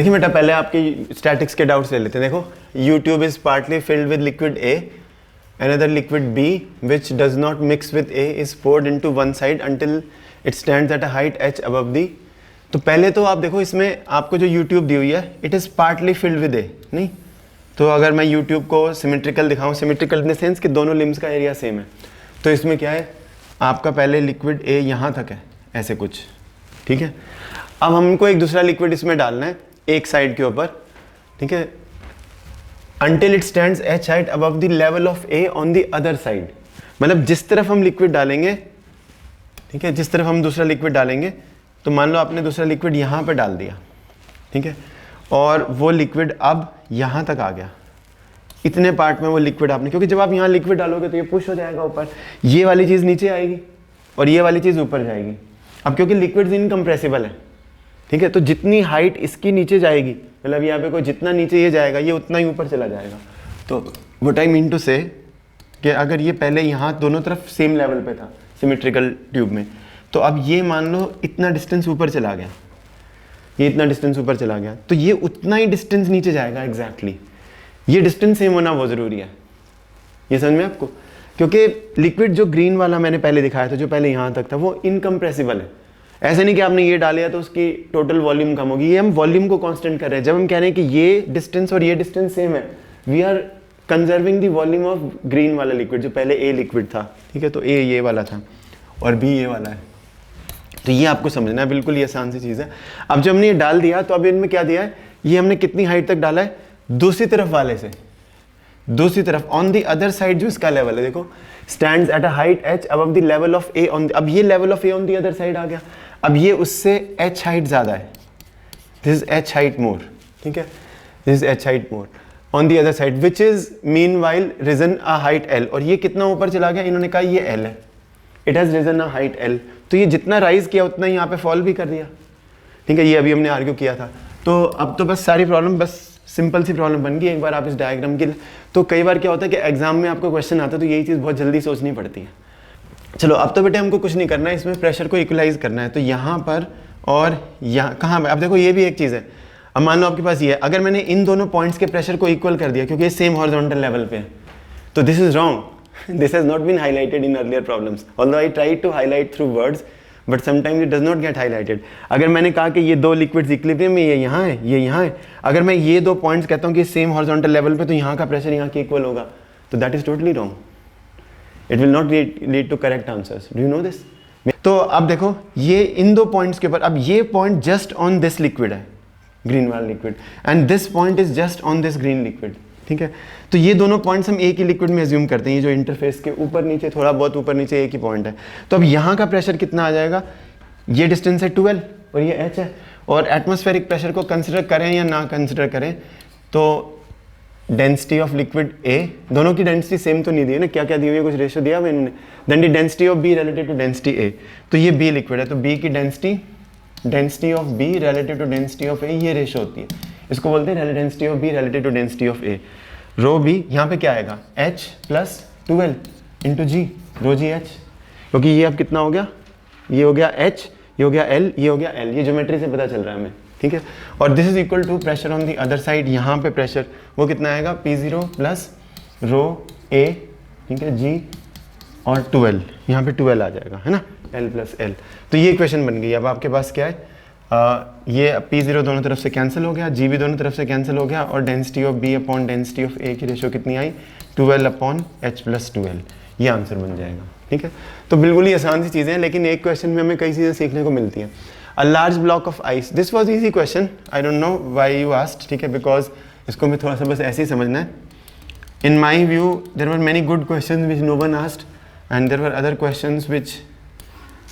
देखिए बेटा, पहले आपके स्टैटिक्स के डाउट्स ले लेते हैं। देखो, YouTube is partly filled with liquid A, another liquid B which does not mix with A is poured into one side until it stands at a height h above the। तो पहले तो आप देखो, इसमें आपको जो YouTube दी हुई है it is partly filled with A, नहीं? तो अगर मैं YouTube को सिमेट्रिकल दिखाऊं, सिमेट्रिकल इन द सेंस कि दोनों लिम्स का एरिया सेम है, तो इसमें क्या है, आपका पहले लिक्विड A यहाँ तक है, ऐसे कुछ, ठीक है। अब हमको एक दूसरा लिक्विड इसमें डालना है एक साइड के ऊपर, ठीक है, until it stands h height above the level of A on the other side। मतलब जिस तरफ हम लिक्विड डालेंगे, ठीक है, जिस तरफ हम दूसरा लिक्विड डालेंगे, तो मान लो आपने दूसरा लिक्विड यहाँ पे डाल दिया, ठीक है, और वो लिक्विड अब यहाँ तक आ गया, इतने पार्ट में वो लिक्विड आपने, क्योंकि जब आप यहाँ लिक्विड डालोगे तो ये पुश हो जाएगा ऊपर, ये वाली चीज़ नीचे आएगी और ये वाली चीज़ ऊपर जाएगी। अब क्योंकि लिक्विड इनकम्प्रेसिबल है, ठीक है, तो जितनी हाइट इसकी नीचे जाएगी, मतलब यहाँ पे कोई जितना नीचे ये जाएगा ये उतना ही ऊपर चला जाएगा। तो व्हाट आई मीन टू से कि अगर ये पहले यहाँ दोनों तरफ सेम लेवल पे था सिमेट्रिकल ट्यूब में, तो अब ये मान लो इतना डिस्टेंस ऊपर चला गया, ये इतना डिस्टेंस ऊपर चला गया, तो ये उतना ही डिस्टेंस नीचे जाएगा एग्जैक्टली। ये डिस्टेंस सेम होना बहुत ज़रूरी है, ये समझ में आपको, क्योंकि लिक्विड जो ग्रीन वाला मैंने पहले दिखाया था, जो पहले यहाँ तक था, वो इनकम्प्रेसिबल है। ऐसे नहीं कि आपने ये डाल दिया तो उसकी टोटल वॉल्यूम कम होगी, ये हम वॉल्यूम को कांस्टेंट कर रहे हैं। जब हम कह रहे हैं कि ये डिस्टेंस और ये डिस्टेंस सेम है, we are conserving the volume of green वाला लिक्विड, जो पहले ए लिक्विड था, ठीक है, तो ए ये वाला था और बी ये वाला है। तो ये आपको समझना है, बिल्कुल ये आसान सी चीज़ है। अब जब हमने ये डाल दिया तो अब इनमें क्या दिया है, ये हमने कितनी हाइट तक डाला है, दूसरी तरफ वाले से, दूसरी तरफ ऑन द अदर साइड जो इसका लेवल है, देखो stands at a height h above the level of A on, अब ये level of A on the other side आ गया, अब ये उससे h हाइट ज़्यादा है, this is h height more, ठीक है, this is h height more on the other side which is meanwhile region a height l, और ये कितना ऊपर चला गया, इन्होंने कहा ये l है, it has risen a height l, तो ये जितना राइज किया उतना ही यहाँ पे फॉल भी कर दिया, ठीक है, ये अभी हमने आर्ग्यू किया था। तो अब तो बस सारी प्रॉब्लम बस सिंपल सी प्रॉब्लम बन गई एक बार आप इस डायग्राम की। तो कई बार क्या होता है कि एग्जाम में आपको क्वेश्चन आता है तो यही चीज़ बहुत जल्दी सोचनी पड़ती है। चलो अब तो बेटे हमको कुछ नहीं करना है, इसमें प्रेशर को इक्वलाइज करना है, तो यहाँ पर और यहाँ कहाँ पर, अब देखो ये भी एक चीज़ है। अब मान लो आपके पास ये है, अगर मैंने इन दोनों पॉइंट्स के प्रेशर को इक्वल कर दिया क्योंकि ये सेम हॉरिजॉन्टल लेवल पे है, तो this is wrong, this has not been highlighted in earlier problems, although I try to highlight through words but sometimes it does not get highlighted. अगर मैंने कहा कि ये दो लिक्विड्स इक्विलिब्रियम में, ये यहाँ है, ये यहाँ है, अगर मैं ये दो पॉइंट्स कहता हूँ कि सेम हॉरिजॉन्टल लेवल पे, तो यहाँ का प्रेशर यहाँ के इक्वल होगा, तो that is totally wrong, it will not lead to correct answers, do you know this. तो अब देखो ये इन दो पॉइंट्स के ऊपर, अब ये point just on this liquid है, ग्रीन वाला liquid, and this point is just on this green liquid, ठीक है। तो ये दोनों पॉइंट्स हम एक ही लिक्विड में एज्यूम करते हैं, ये जो इंटरफेस के ऊपर नीचे थोड़ा बहुत ऊपर नीचे एक ही पॉइंट है। तो अब यहाँ का प्रेशर कितना आ जाएगा, ये डिस्टेंस है 12 और ये h है, और एटमॉस्फेरिक प्रेशर को कंसिडर करें या ना कंसिडर करें, तो डेंसिटी ऑफ लिक्विड A, दोनों की डेंसिटी सेम तो नहीं दी है ना, क्या क्या दी हुई है, कुछ रेशियो दिया हुआ है इन्होंने, then the density of B relative to density A, तो ये B लिक्विड है, तो B की density of B relative to density of A, ये रेशियो होती है, इसको बोलते हैं density of B relative to density of A। Rho B यहाँ पे क्या आएगा, h plus 12 into G, rho G H, क्योंकि ये अब कितना हो गया, ये हो गया h, ये हो गया l, ये हो गया l, ये ज्योमेट्री से पता चल रहा है हमें, ठीक है। और this is equal to pressure on the other side, यहाँ पे प्रेशर वो कितना आएगा, P0 प्लस रो A, ठीक है, G और 12, यहाँ पे 12 आ जाएगा, है ना, L प्लस L। तो ये इक्वेशन बन गई। अब आपके पास क्या है, ये P0 दोनों तरफ से कैंसिल हो गया, G भी दोनों तरफ से कैंसिल हो गया, और density of B upon density of A की रेशियो कितनी आई, 12 अपॉन H प्लस 12, ये आंसर बन जाएगा, ठीक है। तो बिल्कुल ही आसान सी चीज़ें हैं, लेकिन एक क्वेश्चन में हमें कई चीज़ें सीखने को मिलती हैं। A large block of ice, this was easy question, I don't know why you asked, ठीक है, बिकॉज इसको भी थोड़ा सा बस ऐसे ही समझना है। In my view there were many good question which no one asked and there were other question which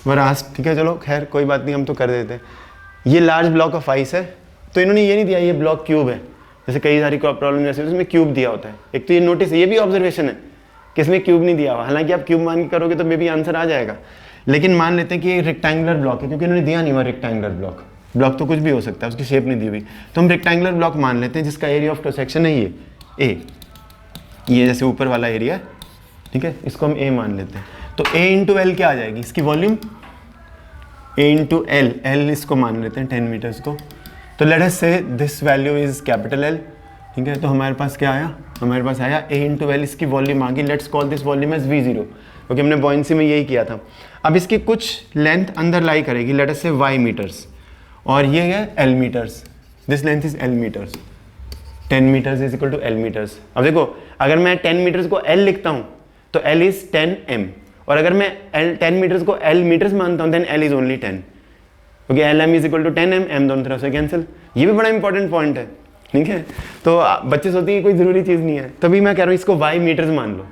were asked, ठीक है, चलो खैर कोई बात नहीं, हम तो कर देते हैं। ये लार्ज ब्लॉक ऑफ आइस है, तो इन्होंने ये नहीं दिया ये ब्लॉक क्यूब है, जैसे कई सारी प्रॉब्लम जैसे उसमें क्यूब दिया होता है। एक तो ये नोटिस है, ये भी ऑब्जर्वेशन है कि इसमें क्यूब नहीं दिया हुआ, हालांकि आप क्यूब मान के करोगे तो मे भी आंसर आ जाएगा, लेकिन मान लेते हैं कि ये रेक्टेंगुलर ब्लॉक है, क्योंकि इन्होंने दिया नहीं हुआ रेक्टेंगुलर ब्लॉक, ब्लॉक तो कुछ भी हो सकता है, उसकी शेप नहीं दी हुई, तो हम रेक्टेंगुलर ब्लॉक मान लेते हैं जिसका एरिया ऑफ क्रॉस सेक्शन है ये A, ये जैसे ऊपर वाला एरिया है, ठीक है, इसको हम A मान लेते हैं। तो A इंटू L क्या आ जाएगी इसकी volume, A into L, L इसको मान लेते हैं 10 मीटर्स को, तो लेट अस से this value is capital L, ठीक है। तो हमारे पास क्या आया, हमारे पास आया a इंटू एल, इसकी वॉल्यूम आ गई। Let's call this volume as v0, क्योंकि हमने बॉयंसी में यही किया था। अब इसकी कुछ लेंथ अंदर लाई करेगी, लेट अस से y मीटर्स, और ये है l metres, this length is l metres, 10 metres is equal to l metres. अब देखो अगर मैं 10 मीटर्स को l लिखता हूँ तो l इज 10m, और अगर मैं 10 मीटर्स को l मीटर्स मानता हूँ देन l इज ओनली 10, क्योंकि lm is equal to 10m, m दोनों तरफ से कैंसिल। ये भी बड़ा इंपॉर्टेंट पॉइंट है, ठीक है। तो बच्चे सोचते हैं कोई ज़रूरी चीज़ नहीं है, तभी मैं कह रहा हूँ इसको y मीटर्स मान लो,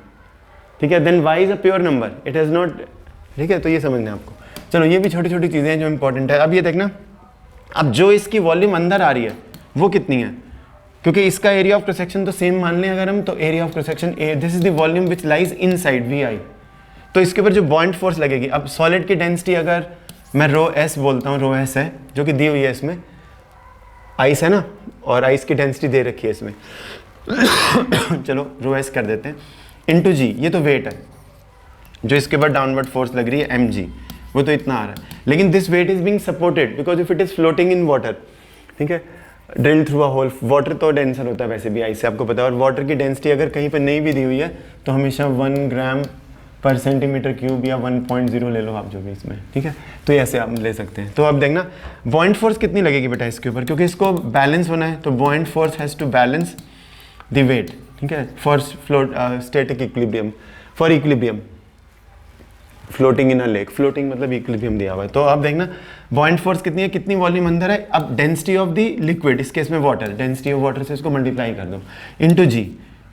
ठीक है। Then y is a pure number, it is not, ठीक है। तो ये समझना है आपको। चलो ये भी छोटी छोटी चीज़ें हैं जो इंपॉर्टेंट है। अब ये देखना, अब जो इसकी वॉल्यूम अंदर आ रही है वो कितनी है, क्योंकि इसका एरिया ऑफ क्रॉस सेक्शन तो सेम मान लें अगर हम, तो area of cross section A, this is the volume which lies inside वी आई। तो इसके ऊपर जो बॉइंट फोर्स लगेगी, अब सॉलिड की डेंसिटी अगर मैं रो एस बोलता हूँ, रो एस है जो कि दी हुई है, इसमें आइस है ना, और आइस की डेंसिटी दे रखी है इसमें चलो रो एस कर देते हैं, इंटू जी, ये तो वेट है जो इसके ऊपर डाउनवर्ड फोर्स लग रही है एम जी, वो तो इतना आ रहा है। लेकिन this weight is being supported because if it is floating in water, ठीक है, drill through a hole. Water तो डेंसर होता है वैसे भी आइस से, आपको पता है। और वाटर की डेंसिटी अगर कहीं पर नहीं भी दी हुई है तो हमेशा 1 ग्राम पर सेंटीमीटर क्यूब या 1.0 ले लो आप जो भी इसमें, ठीक है। तो ऐसे आप ले सकते हैं। तो अब देखना बॉइंट फोर्स कितनी लगेगी बेटा इसके ऊपर, क्योंकि इसको बैलेंस होना है, तो buoyant force has to balance the weight, ठीक है, for float static equilibrium, for equilibrium floating in a lake. Floating मतलब इक्विलिब्रियम दिया हुआ है। तो अब देखना बॉइंट फोर्स कितनी है, कितनी वॉल्यूम अंदर है। अब डेंसिटी ऑफ द लिक्विड, इस केस में वाटर, डेंसिटी ऑफ वाटर से इसको मल्टीप्लाई कर दो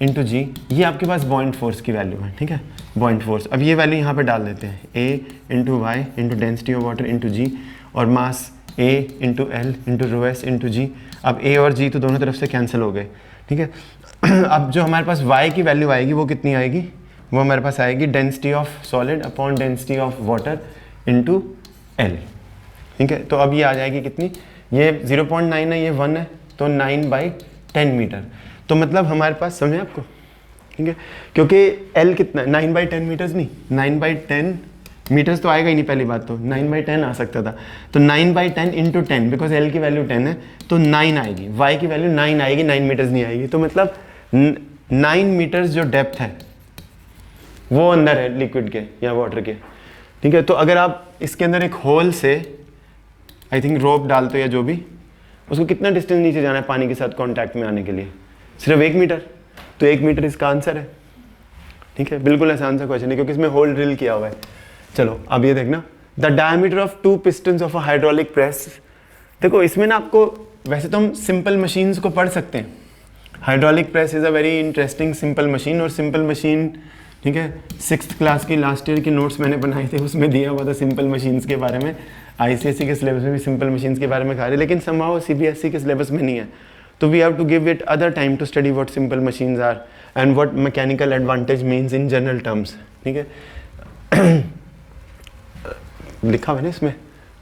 इंटू जी, ये आपके पास बॉइंट फोर्स की वैल्यू है, ठीक है, बॉइंट फोर्स। अब ये वैल्यू यहाँ पे डाल देते हैं, a into y into density of water into g, और mass a into l into rho s into g. अब a और g तो दोनों तरफ से कैंसिल हो गए, ठीक है। अब जो हमारे पास y की वैल्यू आएगी वो कितनी आएगी, वो हमारे पास आएगी density of solid upon density of water into L, ठीक है। तो अब ये आ जाएगी कितनी, ये 0.9 है, ये 1 है, तो 9/10 मीटर। तो मतलब हमारे पास, समझे आपको, ठीक है, क्योंकि L कितना है, 9/10 मीटर्स नहीं, 9/10 मीटर्स तो आएगा ही नहीं, पहली बात तो 9/10 आ सकता था। तो 9/10 इंटू 10, बिकॉज L की वैल्यू 10 है तो 9 आएगी, Y की वैल्यू 9 आएगी, 9 मीटर्स नहीं आएगी। तो मतलब 9 मीटर्स जो डेप्थ है वो अंदर है लिक्विड के या वाटर के, ठीक है। तो अगर आप इसके अंदर एक होल से आई थिंक रोप डालते हो या जो भी, उसको कितना डिस्टेंस नीचे जाना है पानी के साथ कांटेक्ट में आने के लिए, सिर्फ 1 मीटर। तो 1 मीटर इसका आंसर है, ठीक है। बिल्कुल आसान सा क्वेश्चन है क्योंकि इसमें होल ड्रिल किया हुआ है। चलो अब ये देखना, the diameter of 2 pistons of a hydraulic press. देखो इसमें ना आपको, वैसे तो हम सिंपल मशीन्स को पढ़ सकते हैं, hydraulic press is a very interesting simple machine, और सिंपल मशीन, ठीक है, 6th क्लास की लास्ट ईयर के नोट्स मैंने बनाए थे, उसमें दिया हुआ था सिंपल मशीन्स के बारे में। ICSE के सिलेबस में भी सिंपल मशीन्स के बारे में खा रहे, लेकिन somehow CBSE के सिलेबस में नहीं है। तो we have to give it other time to study what simple machines are and what mechanical advantage means in general terms, ठीक है। लिखा हुआ है ना इसमें,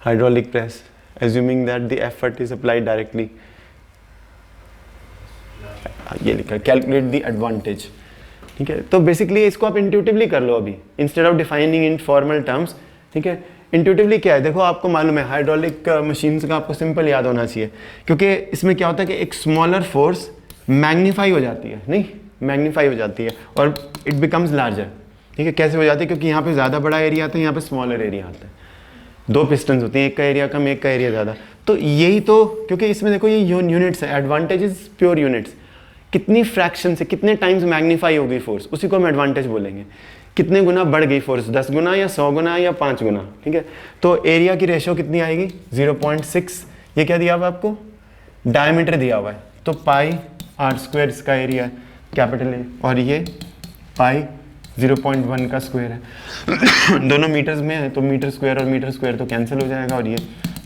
hydraulic press assuming that the effort is applied directly, ये लिखा है कैलकुलेट द एडवांटेज, ठीक है। तो बेसिकली इसको आप इंट्यूटिवली कर लो अभी, instead of defining in formal terms, ठीक है। इंट्यूटिवली क्या है, देखो आपको मालूम है हाइड्रोलिक मशीन्स का आपको सिंपल याद होना चाहिए, क्योंकि इसमें क्या होता है कि एक स्मॉलर फोर्स मैग्नीफाई हो जाती है, नहीं मैग्नीफाई हो जाती है और इट बिकम्स लार्जर, ठीक है। कैसे हो जाती है, क्योंकि यहाँ पे ज़्यादा बड़ा एरिया आता है, यहाँ पे स्मॉलर एरिया आता है, 2 पिस्टन्स होते हैं, एक का एरिया कम एक का एरिया ज़्यादा। तो यही तो, क्योंकि इसमें देखो ये यूनिट्स है, एडवांटेजेस प्योर यूनिट्स, कितनी फ्रैक्शन से कितने टाइम्स मैग्नीफाई हो गई फोर्स, उसी को हम एडवांटेज बोलेंगे। कितने गुना बढ़ गई फोर्स, 10 गुना या 100 गुना या 5 गुना, ठीक है। तो एरिया की रेशो कितनी आएगी 0.6, ये क्या दिया हुआ है आपको, डायमीटर दिया हुआ है, तो पाई r² इसका एरिया है कैपिटल ए, और ये पाई 0.1 का स्क्वायर है दोनों मीटर्स में है, तो मीटर स्क्वायर और मीटर स्क्वायर तो कैंसिल हो जाएगा, और ये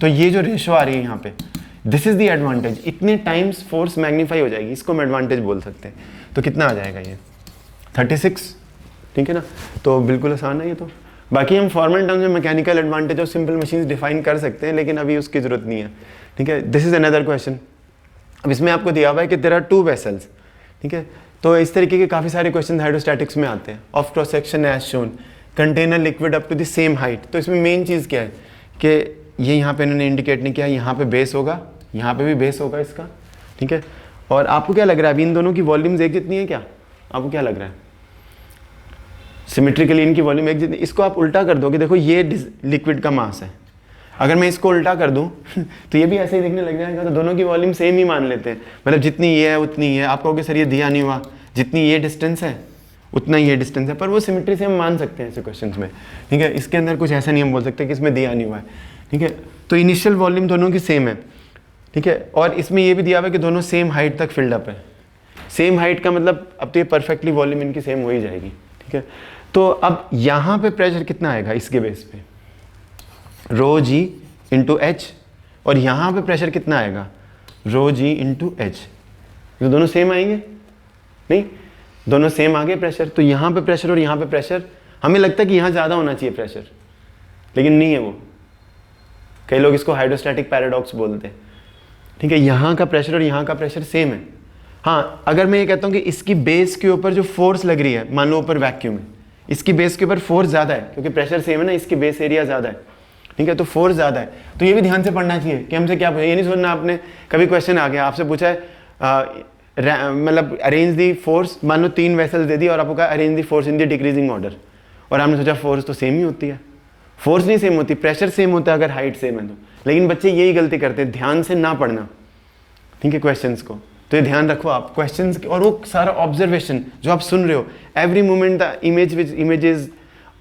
तो ये जो रेशो आ रही है यहाँ पे, दिस इज द एडवांटेज, इतने टाइम्स फोर्स मैग्नीफाई हो जाएगी, इसको हम एडवांटेज बोल सकते हैं। तो कितना आ जाएगा ये 36, ठीक है ना। तो बिल्कुल आसान है ये तो। बाकी हम फॉर्मल टर्म्स में मैकेनिकल एडवांटेज और सिंपल मशीन्स डिफाइन कर सकते हैं, लेकिन अभी उसकी जरूरत नहीं है, ठीक है। This is another question. अब इसमें आपको दिया हुआ है कि देयर आर 2 वेसल्स, ठीक है। तो इस तरीके के काफ़ी सारे क्वेश्चन हाइड्रोस्टैटिक्स में आते हैं। Of cross section as shown, container liquid up to the same height. तो इसमें मेन चीज़ क्या है कि ये यहाँ पे इन्होंने इंडिकेट नहीं किया, यहाँ पे बेस होगा, यहाँ पे भी बेस होगा इसका, ठीक है। और आपको क्या लग रहा है अभी इन दोनों की वॉल्यूम्स एक जितनी है क्या? आपको क्या लग रहा है? सिमेट्रिकली इनकी वॉल्यूम एक जितनी। इसको आप उल्टा कर दोगे, देखो ये लिक्विड का मास है, अगर मैं इसको उल्टा कर दूं तो ये भी ऐसे ही दिखने लग जाएगा। तो दोनों की वॉल्यूम सेम ही मान लेते हैं, मतलब जितनी ये है उतनी ही है। आप कहोगे सर ये दिया नहीं हुआ, जितनी ये डिस्टेंस है उतना ही ये डिस्टेंस है, पर वो सिमेट्री से हम मान सकते हैं ऐसे क्वेश्चंस में, ठीक है। इसके अंदर कुछ ऐसा नहीं हम बोल सकते कि इसमें दिया नहीं हुआ है, ठीक है। तो इनिशियल वॉल्यूम दोनों की सेम है, ठीक है। और इसमें ये भी दिया हुआ है कि दोनों सेम हाइट तक फिल्ड अप है। सेम हाइट का मतलब अब तो ये परफेक्टली वॉल्यूम इनकी सेम हो ही जाएगी, ठीक है। तो अब यहाँ पे प्रेशर कितना आएगा इसके बेस पे? रो जी इंटू एच। और यहाँ पे प्रेशर कितना आएगा? रो जी इंटू एच। तो दोनों सेम आएंगे? नहीं, दोनों सेम आ गए प्रेशर। तो यहाँ पे प्रेशर और यहाँ पे प्रेशर, हमें लगता है कि यहाँ ज़्यादा होना चाहिए प्रेशर, लेकिन नहीं है वो। कई लोग इसको हाइड्रोस्टैटिक पैराडॉक्स बोलते हैं, ठीक है। यहाँ का प्रेशर और यहाँ का प्रेशर सेम है। हाँ, अगर मैं ये कहता हूँ कि इसकी बेस के ऊपर जो फोर्स लग रही है, मान लो ऊपर वैक्यूम है, इसकी बेस के ऊपर फोर्स ज़्यादा है क्योंकि प्रेशर सेम है ना, इसकी बेस एरिया ज़्यादा है, ठीक है। तो फोर्स ज़्यादा है, तो ये भी ध्यान से पढ़ना चाहिए कि हमसे क्या पूछा। ये नहीं सोचना आपने कभी क्वेश्चन आ गया आपसे पूछा है मतलब अरेंज दी फोर्स, मान लो 3 वेसल्स दे दी और आपको कहा arrange the force in the decreasing order, और आपने सोचा फोर्स तो सेम ही होती है। फोर्स नहीं सेम होती, प्रेशर सेम होता है अगर हाइट सेम है तो। लेकिन बच्चे यही गलती करते हैं, ध्यान से ना पढ़ना, ठीक है, क्वेश्चंस को। तो ये ध्यान रखो आप क्वेश्चंस और वो सारा ऑब्जर्वेशन जो आप सुन रहे हो, एवरी मोमेंट द इमेजेस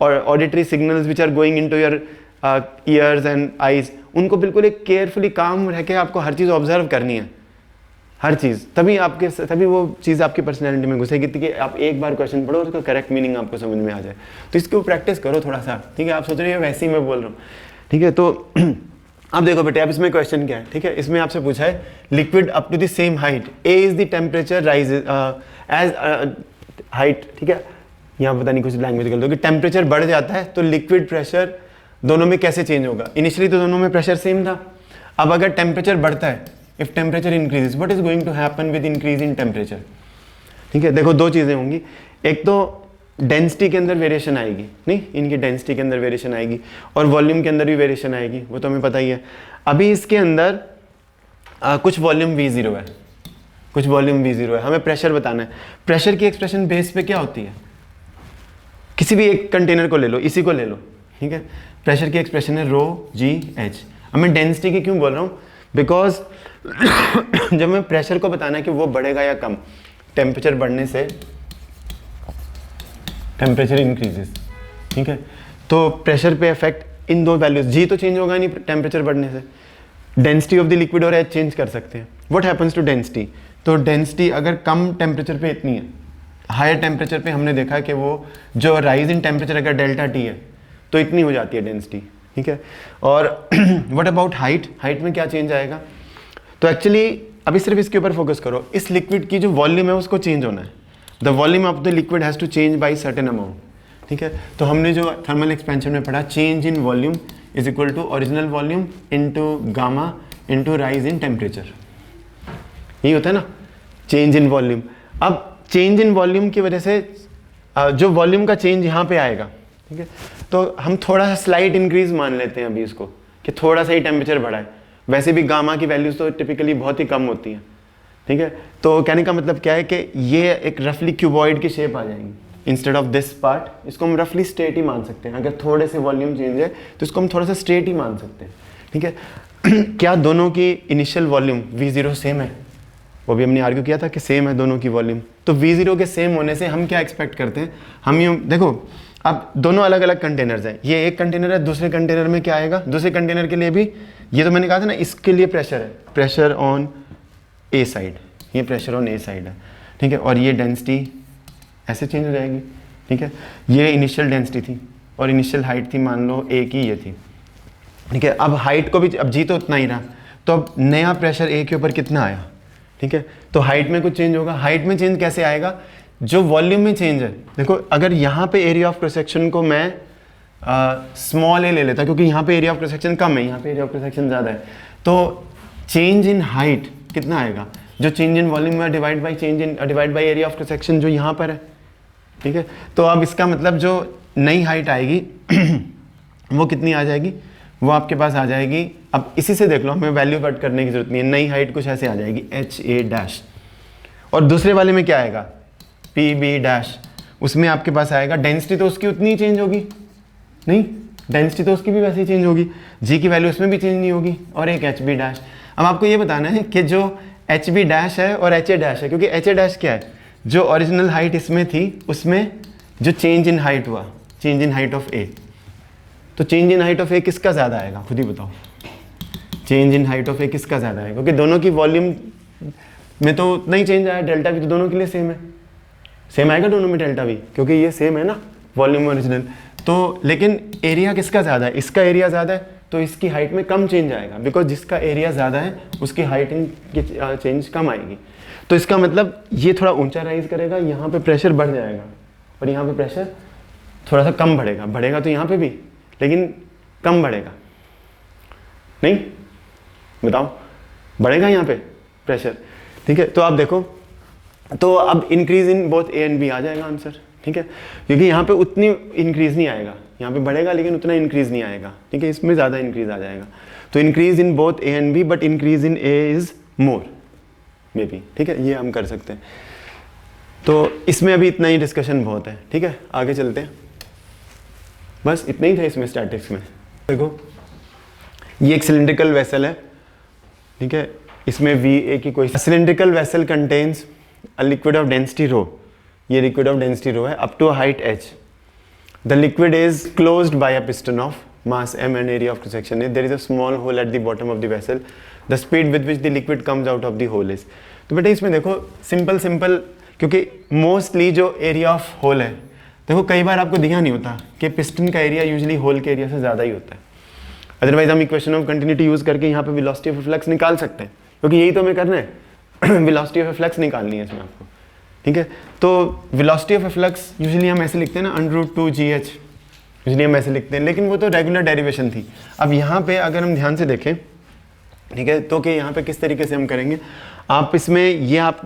और auditory signals which are going into your ears and eyes, उनको बिल्कुल एक केयरफुली काम रह के आपको हर चीज़ ऑब्जर्व करनी है, हर चीज़। तभी वो चीज़ आपकी पर्सनैलिटी में घुसेगी कि आप एक बार क्वेश्चन पढ़ो और उसका करेक्ट मीनिंग आपको समझ में आ जाए। तो इसको प्रैक्टिस करो थोड़ा सा, ठीक है। आप सोच रहे हो वैसे ही मैं बोल रहा हूँ, ठीक है। तो अब देखो बेटे, अब इसमें क्वेश्चन क्या है, ठीक है। इसमें आपसे पूछा है liquid up to the same height, A is the temperature rise as height, ठीक है। यहाँ पता नहीं कुछ लैंग्वेज गलत होगी। टेम्परेचर बढ़ जाता है तो लिक्विड प्रेशर दोनों में कैसे चेंज होगा? इनिशियली तो दोनों में प्रेशर सेम था, अब अगर टेम्परेचर बढ़ता है, if temperature increases, what is going to happen with increase in temperature? ठीक है, देखो दो चीज़ें होंगी, एक तो डेंसिटी के अंदर वेरिएशन आएगी, नहीं इनकी डेंसिटी के अंदर वेरिएशन आएगी, और वॉल्यूम के अंदर भी वेरिएशन आएगी, वो तो हमें पता ही है। अभी इसके अंदर कुछ वॉल्यूम V0 है, कुछ वॉल्यूम V0 है, हमें प्रेशर बताना है। प्रेशर की एक्सप्रेशन बेस पे क्या होती है? किसी भी एक कंटेनर को ले लो, इसी को ले लो, ठीक है। प्रेशर की एक्सप्रेशन है रो जी एच। अब मैं डेंसिटी की क्यों बोल रहा हूँ? बिकॉज जब मैं प्रेशर को बताना है कि वो बढ़ेगा या कम, टेम्परेचर बढ़ने से टेम्परेचर इंक्रीजेस, ठीक है। तो प्रेशर पे इफेक्ट इन दो वैल्यूज, जी तो चेंज होगा नहीं टेम्परेचर बढ़ने से, डेंसिटी ऑफ द लिक्विड और एच चेंज कर सकते हैं। What happens to density? तो डेंसिटी अगर कम टेम्परेचर पे इतनी है, हायर टेम्परेचर पे हमने देखा कि वो जो राइज इन टेम्परेचर अगर डेल्टा टी है तो इतनी हो जाती है डेंसिटी, ठीक है। और व्हाट अबाउट हाइट? हाइट में क्या चेंज आएगा? तो एक्चुअली अभी सिर्फ इसके ऊपर फोकस करो, इस लिक्विड की जो वॉल्यूम है उसको चेंज होना है। The volume of the liquid has to change by certain amount, ठीक है। तो हमने जो थर्मल एक्सपेंशन में पढ़ा, change in volume is equal to original volume into gamma into rise in temperature, यही होता है ना, चेंज इन वॉल्यूम। अब चेंज इन वॉल्यूम की वजह से जो वॉल्यूम का चेंज यहाँ पे आएगा, ठीक है, तो हम थोड़ा सा स्लाइट इंक्रीज मान लेते हैं अभी इसको कि थोड़ा सा ही टेम्परेचर बढ़ा है। वैसे भी गामा की वैल्यूज तो टिपिकली बहुत ही कम होती हैं, ठीक है। तो कहने का मतलब क्या है कि ये एक रफली क्यूबॉइड की शेप आ जाएगी इंस्टेड ऑफ दिस पार्ट। इसको हम रफली स्ट्रेट ही मान सकते हैं, अगर थोड़े से वॉल्यूम चेंज है तो इसको हम थोड़ा सा स्ट्रेट ही मान सकते हैं, ठीक है। क्या दोनों की इनिशियल वॉल्यूम V0 सेम है? वो भी हमने आर्ग्यू किया था कि सेम है दोनों की वॉल्यूम। तो V0 के सेम होने से हम क्या एक्सपेक्ट करते हैं? हम यूँ देखो, अब दोनों अलग अलग कंटेनर्स हैं, ये एक कंटेनर है, दूसरे कंटेनर में क्या आएगा? दूसरे कंटेनर के लिए भी ये तो मैंने कहा था ना, इसके लिए प्रेशर है, प्रेशर ऑन ए साइड, ये प्रेशर ऑन ए साइड है, ठीक है। और ये डेंसिटी ऐसे चेंज हो जाएगी, ठीक है। ये इनिशियल डेंसिटी थी और इनिशियल हाइट थी, मान लो ए की ये थी, ठीक है। अब हाइट को भी, अब जी तो उतना ही रहा, तो अब नया प्रेशर ए के ऊपर कितना आया, ठीक है। तो हाइट में कुछ चेंज होगा। हाइट में चेंज कैसे आएगा? जो वॉल्यूम में चेंज है, देखो अगर यहाँ पे एरिया ऑफ क्रॉस सेक्शन को मैं स्मॉल ए ले लेता, क्योंकि यहाँ पे एरिया ऑफ क्रॉस सेक्शन कम है, यहाँ पे एरिया ऑफ क्रॉस सेक्शन ज़्यादा है, तो चेंज इन हाइट कितना आएगा? जो चेंज इन वॉल्यूम है divide by area of cross section जो यहाँ पर है, ठीक है। तो अब इसका मतलब जो नई हाइट आएगी वो कितनी आ जाएगी? वो आपके पास आ जाएगी, अब इसी से देख लो, हमें वैल्यू कट करने की जरूरत नहीं है, नई हाइट कुछ ऐसे आ जाएगी HA', और दूसरे वाले में क्या आएगा PB', उसमें आपके पास आएगा डेंसिटी तो उसकी उतनी ही चेंज होगी, नहीं डेंसिटी तो उसकी भी वैसे ही चेंज होगी, जी की वैल्यू उसमें भी चेंज नहीं होगी, और एक HB'। अब आपको ये बताना है कि जो HB' है और HA' है, क्योंकि HA' क्या है, जो ओरिजिनल हाइट इसमें थी उसमें जो चेंज इन हाइट हुआ, change in height of A, तो change in height of A किसका ज़्यादा आएगा, खुद ही बताओ, change in height of A किसका ज़्यादा आएगा, क्योंकि दोनों की वॉल्यूम में तो उतना ही चेंज आया, डेल्टा भी तो दोनों के लिए सेम है, सेम आएगा दोनों में डेल्टा भी, क्योंकि ये सेम है ना वॉल्यूम ओरिजिनल। तो लेकिन एरिया किसका ज़्यादा है, इसका एरिया ज़्यादा है, तो इसकी हाइट में कम चेंज आएगा, बिकॉज जिसका एरिया ज़्यादा है उसकी हाइट इन चेंज कम आएगी। तो इसका मतलब ये थोड़ा ऊंचा राइज करेगा, यहाँ पे प्रेशर बढ़ जाएगा, और यहाँ पे प्रेशर थोड़ा सा कम बढ़ेगा, बढ़ेगा तो यहाँ पे भी, लेकिन कम बढ़ेगा, नहीं बताओ, बढ़ेगा यहाँ पे प्रेशर, ठीक है। तो आप देखो, तो अब increase in both A and B आ जाएगा आंसर, ठीक है, क्योंकि यहाँ पे उतनी इंक्रीज नहीं आएगा, यहाँ पे बढ़ेगा लेकिन उतना इंक्रीज नहीं आएगा, ठीक है, इसमें ज़्यादा इंक्रीज आ जाएगा। तो increase in both A and B, but increase in A is more may be, ठीक है, ये हम कर सकते हैं। तो इसमें अभी इतना ही डिस्कशन बहुत है, ठीक है, आगे चलते हैं, बस इतना ही था इसमें स्टैटिक्स में। देखो ये एक सिलिंड्रिकल वेसल है, ठीक है, इसमें VA की कोई, cylindrical vessel contains a liquid of density rho, ये लिक्विड ऑफ डेंसिटी रो है, up to a height H, the liquid is closed by a piston of mass m and area of cross section is, there is a small hole at the bottom of the vessel, the speed with which the liquid comes out of the hole is। तो बेटा इसमें देखो simple, क्योंकि mostly जो area of whole है, देखो कई बार आपको दिखा नहीं होता कि पिस्टन का एरिया यूजुअली होल के एरिया से ज़्यादा ही होता है, अदरवाइज हम इक्वेशन ऑफ कंटिन्यूटी यूज़ करके यहाँ पे वेलोसिटी ऑफ फ्लक्स निकाल सकते हैं, क्योंकि यही तो हमें करना है वेलोसिटी ऑफ फ्लक्स निकालनी है इसमें आपको, ठीक है। तो वेलोसिटी ऑफ फ्लक्स यूजुअली हम ऐसे लिखते हैं ना, √2gh, यूजुअली हम ऐसे लिखते हैं, लेकिन वो तो रेगुलर डेरिवेशन थी। अब यहाँ पे अगर हम ध्यान से देखें, ठीक है, तो कि यहाँ पे किस तरीके से हम करेंगे, आप इसमें ये आप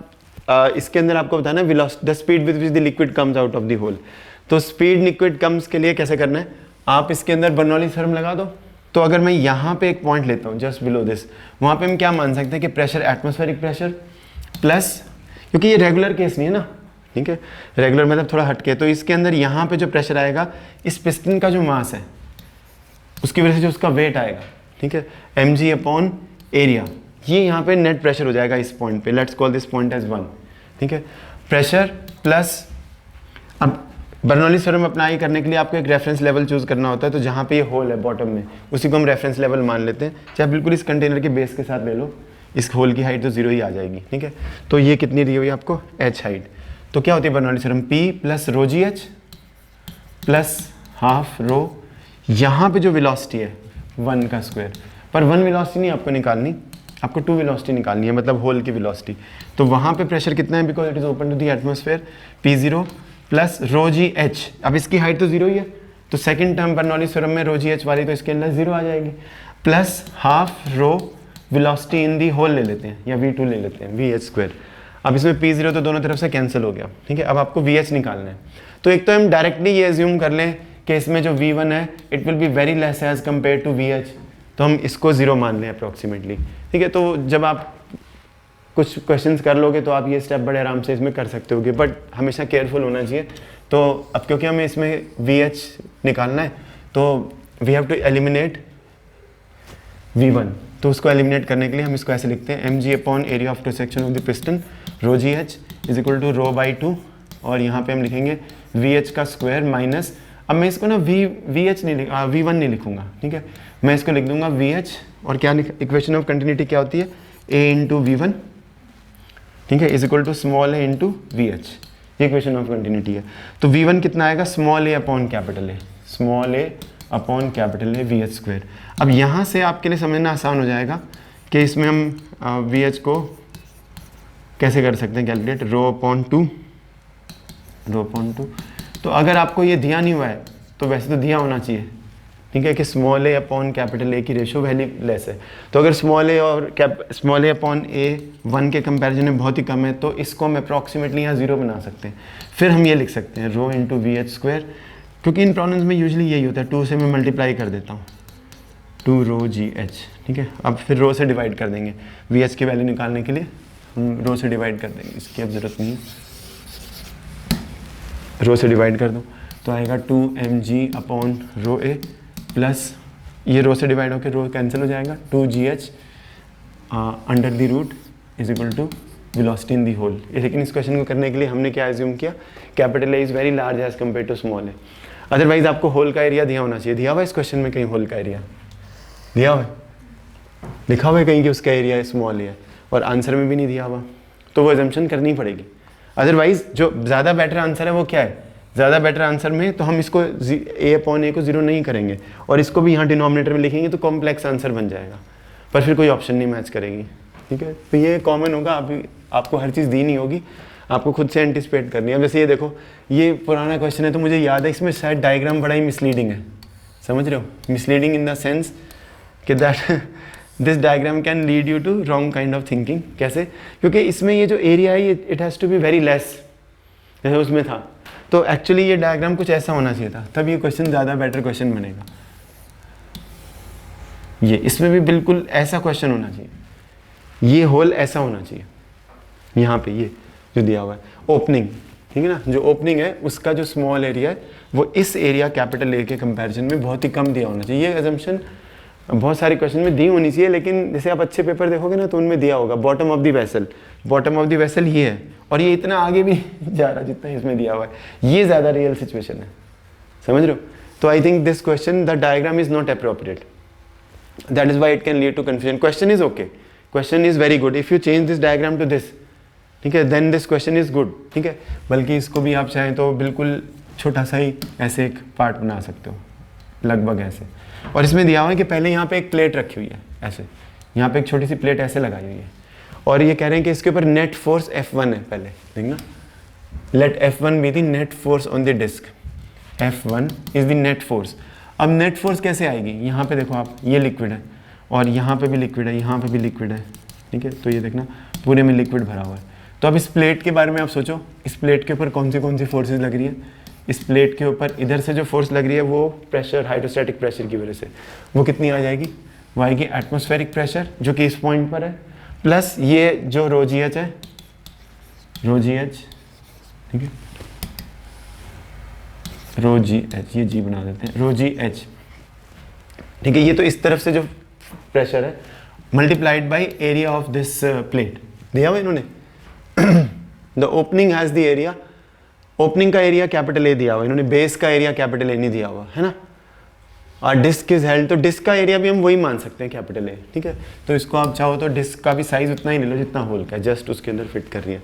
इसके अंदर आपको बताना है the speed with which the liquid comes out of the hole. तो स्पीड लिक्विड कम्स के लिए कैसे करना है, आप इसके अंदर बर्नौली थ्योरम लगा दो। तो अगर मैं यहाँ पे एक पॉइंट लेता हूँ जस्ट बिलो दिस, वहाँ पे हम क्या मान सकते हैं कि प्रेशर एटमॉस्फेरिक प्रेशर प्लस, क्योंकि ये रेगुलर केस नहीं है ना, ठीक है, रेगुलर मतलब थोड़ा हटके, तो इसके अंदर यहाँ पे जो प्रेशर आएगा इस पिस्टन का जो मास है उसकी वजह से जो उसका वेट आएगा, ठीक है, mg अपॉन एरिया, ये यहाँ पे नेट प्रेशर हो जाएगा इस पॉइंट पे, let's call this point as 1, ठीक है, प्रेशर प्लस। अब बर्नौली थ्योरम अप्लाई करने के लिए आपको एक रेफरेंस लेवल चूज करना होता है, तो जहाँ पे ये होल है बॉटम में उसी को हम रेफरेंस लेवल मान लेते हैं, चाहे बिल्कुल इस कंटेनर के बेस के साथ ले लो, इस होल की हाइट तो 0 ही आ जाएगी, ठीक है। तो ये कितनी दी हुई आपको h हाइट, तो क्या होती है Bernoulli theorem, P plus ρgh plus half रो, यहाँ पे जो वेलोसिटी है 1 का स्क्वायर, पर 1 वेलोसिटी नहीं आपको निकालनी, आपको 2 वेलोसिटी निकालनी है, मतलब होल की वेलोसिटी। तो वहाँ पे प्रेशर कितना है, because it is open to the atmosphere, P0 plus ρgh, अब इसकी हाइट तो 0 ही है, तो सेकंड टर्म बर्नौली थ्योरम में ρgh वाली तो इसके अंदर 0 आ जाएगी, plus half rho velocity in the hole ले लेते हैं, या V2 ले लेते हैं, VH स्क्वायर। अब इसमें P0 तो दोनों तरफ से कैंसिल हो गया, ठीक है। अब आपको VH निकालना है, तो एक तो हम डायरेक्टली ये एज्यूम कर लें कि इसमें जो V1 है it will be very less as compare to VH, तो हम इसको 0 मान लें अप्रॉक्सीमेटली, ठीक है। तो जब आप कुछ क्वेश्चंस कर लोगे तो आप ये स्टेप बड़े आराम से इसमें कर सकते होगे, बट हमेशा केयरफुल होना चाहिए। तो अब क्योंकि हमें इसमें VH निकालना है तो we have to eliminate V1, तो उसको एलिमिनेट करने के लिए हम इसको ऐसे लिखते हैं mg upon area of cross section of the piston ρgh is equal to ρ/2, और यहाँ पे हम लिखेंगे VH का स्क्वायर माइनस, अब मैं इसको ना VH नहीं V1 नहीं लिखूंगा, ठीक है, मैं इसको लिख दूंगा VH, और क्या इक्वेशन ऑफ कंटिन्यूटी क्या होती है, A इंटू V1, ठीक है, is equal to small a into VH, ये इक्वेशन ऑफ कंटिन्यूटी है। तो V1 कितना आएगा, small a upon capital A, small a upon capital A VH square. अब यहाँ से आपके लिए समझना आसान हो जाएगा कि इसमें हम VH को कैसे कर सकते हैं कैलकुलेट, ρ/2, तो अगर आपको ये दिया नहीं हुआ है तो वैसे तो दिया होना चाहिए, ठीक है, कि small a upon capital A की रेशो वैल्यू लेस है, तो अगर स्मॉल a और स्मॉल a अपॉन A 1 के कंपैरिजन में बहुत ही कम है, तो इसको हम अप्रॉक्सीमेटली यहाँ 0 बना सकते हैं। फिर हम ये लिख सकते हैं ρ इंटू VH स्क्वायर, क्योंकि इन प्रॉब्लम्स में यूजुअली यही होता है, 2 से मैं मल्टीप्लाई कर देता हूँ, 2 रो जी एच, ठीक है। अब फिर रो से डिवाइड कर देंगे, वी एच की वैल्यू निकालने के लिए हम रो से डिवाइड कर देंगे, इसकी अब ज़रूरत नहीं है, रो से डिवाइड कर दो तो आएगा 2mg अपॉन रो ए प्लस ये रो से डिवाइड होकर रो कैंसिल हो जाएगा, 2gh under the root is equal to velocity in the hole. लेकिन इस क्वेश्चन को करने के लिए हमने क्या एज्यूम किया, capital A is very large as compare to small A. Otherwise आपको होल का एरिया दिया होना चाहिए, दिया हुआ इस क्वेश्चन में कहीं होल का एरिया दिया हुआ है, लिखा हुआ है कहीं कि उसका एरिया स्मॉल है, और आंसर में भी नहीं दिया हुआ, तो वो एजम्पशन करनी पड़ेगी। अदरवाइज जो ज़्यादा बेटर आंसर है वो क्या है, ज़्यादा बेटर आंसर में तो हम इसको a अपॉन ए को 0 नहीं करेंगे और इसको भी यहाँ डिनोमिनेटर में लिखेंगे तो कॉम्प्लेक्स आंसर बन जाएगा, पर फिर कोई ऑप्शन नहीं मैच करेगी, ठीक है। तो ये कॉमन होगा, आपको हर चीज़ दी नहीं होगी, आपको खुद से एंटिसिपेट करनी है। अब जैसे ये देखो, ये पुराना क्वेश्चन है तो मुझे याद है इसमें शायद डायग्राम बड़ा ही मिसलीडिंग है, समझ रहे हो, मिसलीडिंग इन द सेंस कि that this diagram can lead you to wrong kind of thinking. कैसे, क्योंकि इसमें ये जो एरिया है ये it has to be very less, जैसे उसमें था, तो एक्चुअली ये डायग्राम कुछ ऐसा होना चाहिए था, तब ये क्वेश्चन ज़्यादा बेटर क्वेश्चन बनेगा। ये इसमें भी बिल्कुल ऐसा क्वेश्चन होना चाहिए, ये होल ऐसा होना चाहिए, यहाँ पे ये जो दिया हुआ है ओपनिंग, ठीक है ना, जो ओपनिंग है उसका जो स्मॉल एरिया है वो इस एरिया कैपिटल ए के कंपैरिजन में बहुत ही कम दिया होना चाहिए। ये एजम्पशन बहुत सारे क्वेश्चन में दी होनी चाहिए, लेकिन जैसे आप अच्छे पेपर देखोगे ना तो उनमें दिया होगा bottom of the vessel, bottom of the vessel ये है और ये इतना आगे भी जा रहा जितना इसमें दिया हुआ है, ये ज़्यादा रियल सिचुएशन है, समझ रहे हो। तो I think this question the diagram is not appropriate, that is why it can lead to confusion. Question is okay, question is very good, if you change this diagram to this, ठीक है, then this question is good, ठीक है। बल्कि इसको भी आप चाहें तो बिल्कुल छोटा सा ही ऐसे एक पार्ट बना सकते हो, लगभग ऐसे। और इसमें दिया हुआ है कि पहले यहाँ पे एक प्लेट रखी हुई है ऐसे, यहाँ पे एक छोटी सी प्लेट ऐसे लगाई हुई है और ये कह रहे हैं कि इसके ऊपर नेट फोर्स F1 है, पहले देखना, let F1 be the net force on the disc, F1 is the net force. अब नेट फोर्स कैसे आएगी, यहाँ पे देखो आप, ये लिक्विड है और यहाँ पे भी लिक्विड है, यहाँ पे भी लिक्विड है, ठीक है, तो ये देखना पूरे में लिक्विड भरा हुआ है। तो अब इस प्लेट के बारे में आप सोचो, इस प्लेट के ऊपर कौन सी फोर्सेज लग रही है, इस प्लेट के ऊपर इधर से जो फोर्स लग रही है वो प्रेशर, हाइड्रोस्टैटिक प्रेशर की वजह से, वो कितनी आ जाएगी, वो आएगी एटमॉस्फेरिक प्रेशर जो कि इस पॉइंट पर है, प्लस ये जो रो जी एच है, रो जी एच, ठीक है, रो जी एच, ये जी बना देते हैं, रो जी एच, ठीक है। ये तो इस तरफ से जो प्रेशर है multiplied by area of this plate दिया हुआ इन्होंने। The opening has the area, opening का एरिया कैपिटल ए दिया हुआ इन्होंने, बेस का एरिया कैपिटल ए नहीं दिया हुआ है ना, और डिस्क इज हेल्ड, तो डिस्क का एरिया भी हम वही मान सकते हैं कैपिटल ए, ठीक है। तो इसको आप चाहो तो डिस्क का भी साइज उतना ही ले लो जितना होल का है, जस्ट उसके अंदर फिट कर रही है,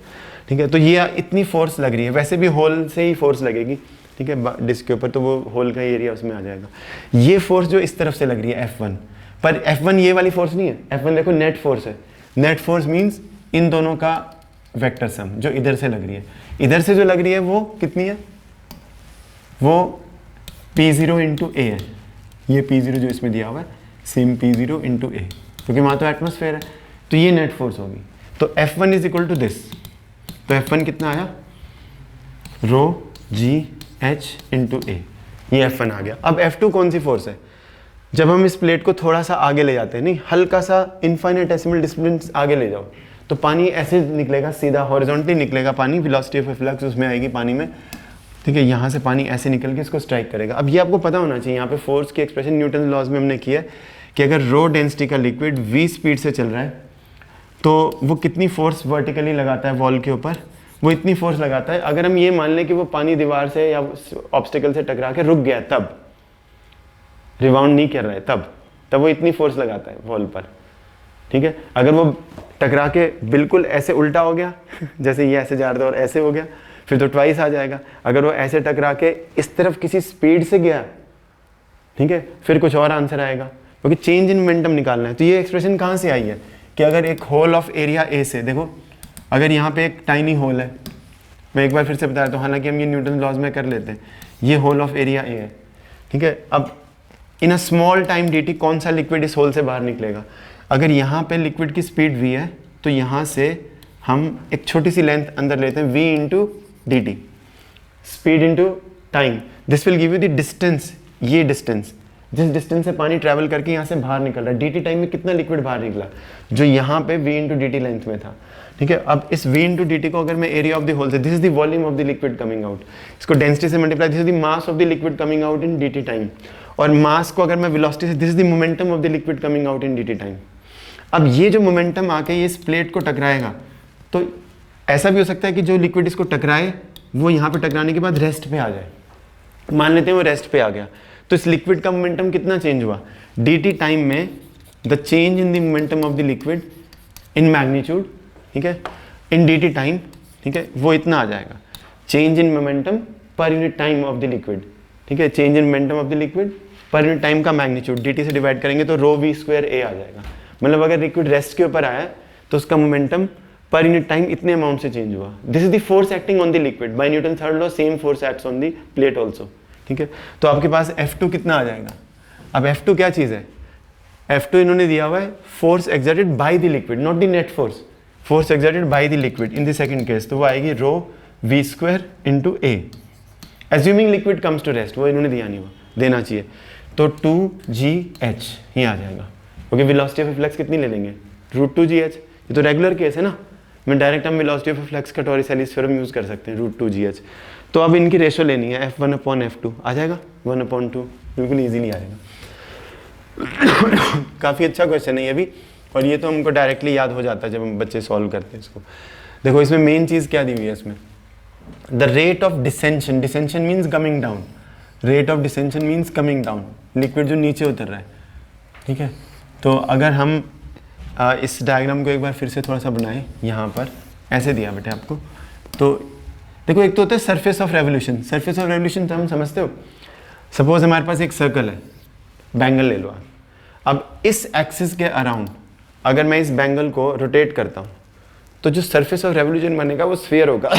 ठीक है। तो ये इतनी फोर्स लग रही है, वैसे भी होल से ही फोर्स लगेगी, ठीक है, डिस्क के ऊपर, तो वो होल का एरिया उसमें आ जाएगा। ये फोर्स जो इस तरफ से लग रही है F1, पर F1 ये वाली फोर्स नहीं है, F1 देखो नेट फोर्स है, नेट फोर्स मीन्स इन दोनों का वेक्टर सम जो इधर से लग रही है, इधर से जो लग रही है वो कितनी है, वो P0 इंटू ए है, ये P0 जो इसमें दिया हुआ है सेम P0 इंटू ए, क्योंकि वहाँ तो एटमॉस्फेयर है, तो ये नेट फोर्स होगी। तो F1 is equal to this, तो F1 कितना आया, रो जी एच इंटू ए, ये F1 आ गया। अब F2 कौन सी फोर्स है, जब हम इस प्लेट को थोड़ा सा आगे ले जाते हैं, नहीं हल्का सा इनफाइनेटेसिमल डिस्टेंस आगे ले जाओ तो पानी ऐसे निकलेगा, सीधा हॉरिजॉन्टली निकलेगा पानी, वेलोसिटी ऑफ फ्लक्स उसमें आएगी पानी में, ठीक है, यहाँ से पानी ऐसे निकल के इसको स्ट्राइक करेगा। अब ये आपको पता होना चाहिए, यहाँ पे फोर्स की एक्सप्रेशन न्यूटन लॉज में हमने किया है कि अगर रो डेंसिटी का लिक्विड v स्पीड से चल रहा है तो वो कितनी फोर्स वर्टिकली लगाता है वॉल के ऊपर, वो इतनी फोर्स लगाता है। अगर हम ये मान लें कि वो पानी दीवार से या ऑब्स्टिकल से टकरा के रुक गया, तब रिबाउंड नहीं कर रहा है, तब वो इतनी फोर्स लगाता है वॉल पर, ठीक है। अगर वो टकरा के बिल्कुल ऐसे उल्टा हो गया जैसे ये ऐसे जा रहा था और ऐसे हो गया, फिर तो ट्वाइस आ जाएगा। अगर वो ऐसे टकरा के इस तरफ किसी स्पीड से गया, ठीक है, फिर कुछ और आंसर आएगा, क्योंकि चेंज इन मोमेंटम निकालना है। तो ये एक्सप्रेशन कहाँ से आई है कि अगर एक होल ऑफ एरिया ए से, देखो अगर यहाँ पे एक टाइनी होल है, मैं एक बार फिर से बता रहा हूँ, हालांकि हम ये न्यूटन लॉज में कर लेते हैं, ये होल ऑफ एरिया ए है, ठीक है। अब इन अ स्मॉल टाइम dt कौन सा लिक्विड इस होल से बाहर निकलेगा, अगर यहाँ पे लिक्विड की स्पीड v है तो यहाँ से हम एक छोटी सी लेंथ अंदर लेते हैं, v into dt, speed into time, this will give you the distance, ये डिस्टेंस जिस डिस्टेंस से पानी ट्रैवल करके यहाँ से बाहर निकल रहा है, dt टाइम में कितना लिक्विड बाहर निकला, जो यहाँ पे v इंटू dt लेंथ में था, ठीक है। अब इस v इंटू dt को अगर मैं एरिया ऑफ द होल से, this is the volume of the liquid coming out, इसको डेंसिटी से multiply, this is the mass of the liquid coming out in dt time, और मास को अगर मैं वेलोसिटी से, this is the momentum of the liquid coming out in dt time. अब ये जो मोमेंटम आके ये इस प्लेट को टकराएगा, तो ऐसा भी हो सकता है कि जो लिक्विड इसको टकराए वो यहाँ पे टकराने के बाद रेस्ट पे आ जाए, मान लेते हैं वो रेस्ट पे आ गया, तो इस लिक्विड का मोमेंटम कितना चेंज हुआ, dt टाइम में the change in the momentum of the liquid in magnitude, ठीक है, इन dt टाइम, ठीक है, वो इतना आ जाएगा, change in momentum per unit time of the liquid, ठीक है, change in momentum of the liquid पर यूनिट टाइम का मैग्नीट्यूड dt से डिवाइड करेंगे तो रो v स्क्वायर a आ जाएगा। मतलब अगर लिक्विड रेस्ट के ऊपर आया तो उसका मोमेंटम पर यूनिट टाइम इतने अमाउंट से चेंज हुआ। This is the force acting on the liquid bye Newton third law, same force acts on the plate also, ठीक है। तो आपके पास F2 कितना आ जाएगा, अब F2 क्या चीज़ है, F2 इन्होंने दिया हुआ है force exerted by the liquid, not the net force, force exerted by the liquid in the second case, तो वो आएगी rho v square into a, assuming liquid comes to rest, वो इन्होंने दिया नहीं हुआ, देना चाहिए, तो 2gh ये आ जाएगा, क्योंकि वेलोसिटी ऑफ फ्लक्स कितनी ले लेंगे, √2gh, ये तो रेगुलर केस है ना, मैं डायरेक्ट हम वेलोसिटी ऑफ फ्लक्स का टॉरिस-एलिस थ्योरम यूज़ कर सकते हैं, √2gh। तो अब इनकी रेशो लेनी है, F1/F2 आ जाएगा 1/2, बिल्कुल ईजीली आएगा। काफ़ी अच्छा क्वेश्चन है ये भी, और ये तो हमको डायरेक्टली याद हो जाता है जब हम बच्चे सॉल्व करते हैं इसको। देखो इसमें मेन चीज़ क्या दी हुई है इसमें, the rate of डिसेंशन, डिसेंशन means coming down, rate of descension means coming down, liquid जो नीचे उतर रहा है, ठीक है। तो अगर हम इस डायग्राम को एक बार फिर से थोड़ा सा बनाएं, यहाँ पर ऐसे दिया बेटे आपको, तो देखो एक तो होता है surface of revolution, surface of revolution हम समझते हो, सपोज हमारे पास एक सर्कल है, बैंगल ले लो आप, अब इस एक्सिस के अराउंड अगर मैं इस बैंगल को रोटेट करता हूँ तो जो सरफेस ऑफ रेवोल्यूशन बनेगा वो स्फीयर होगा,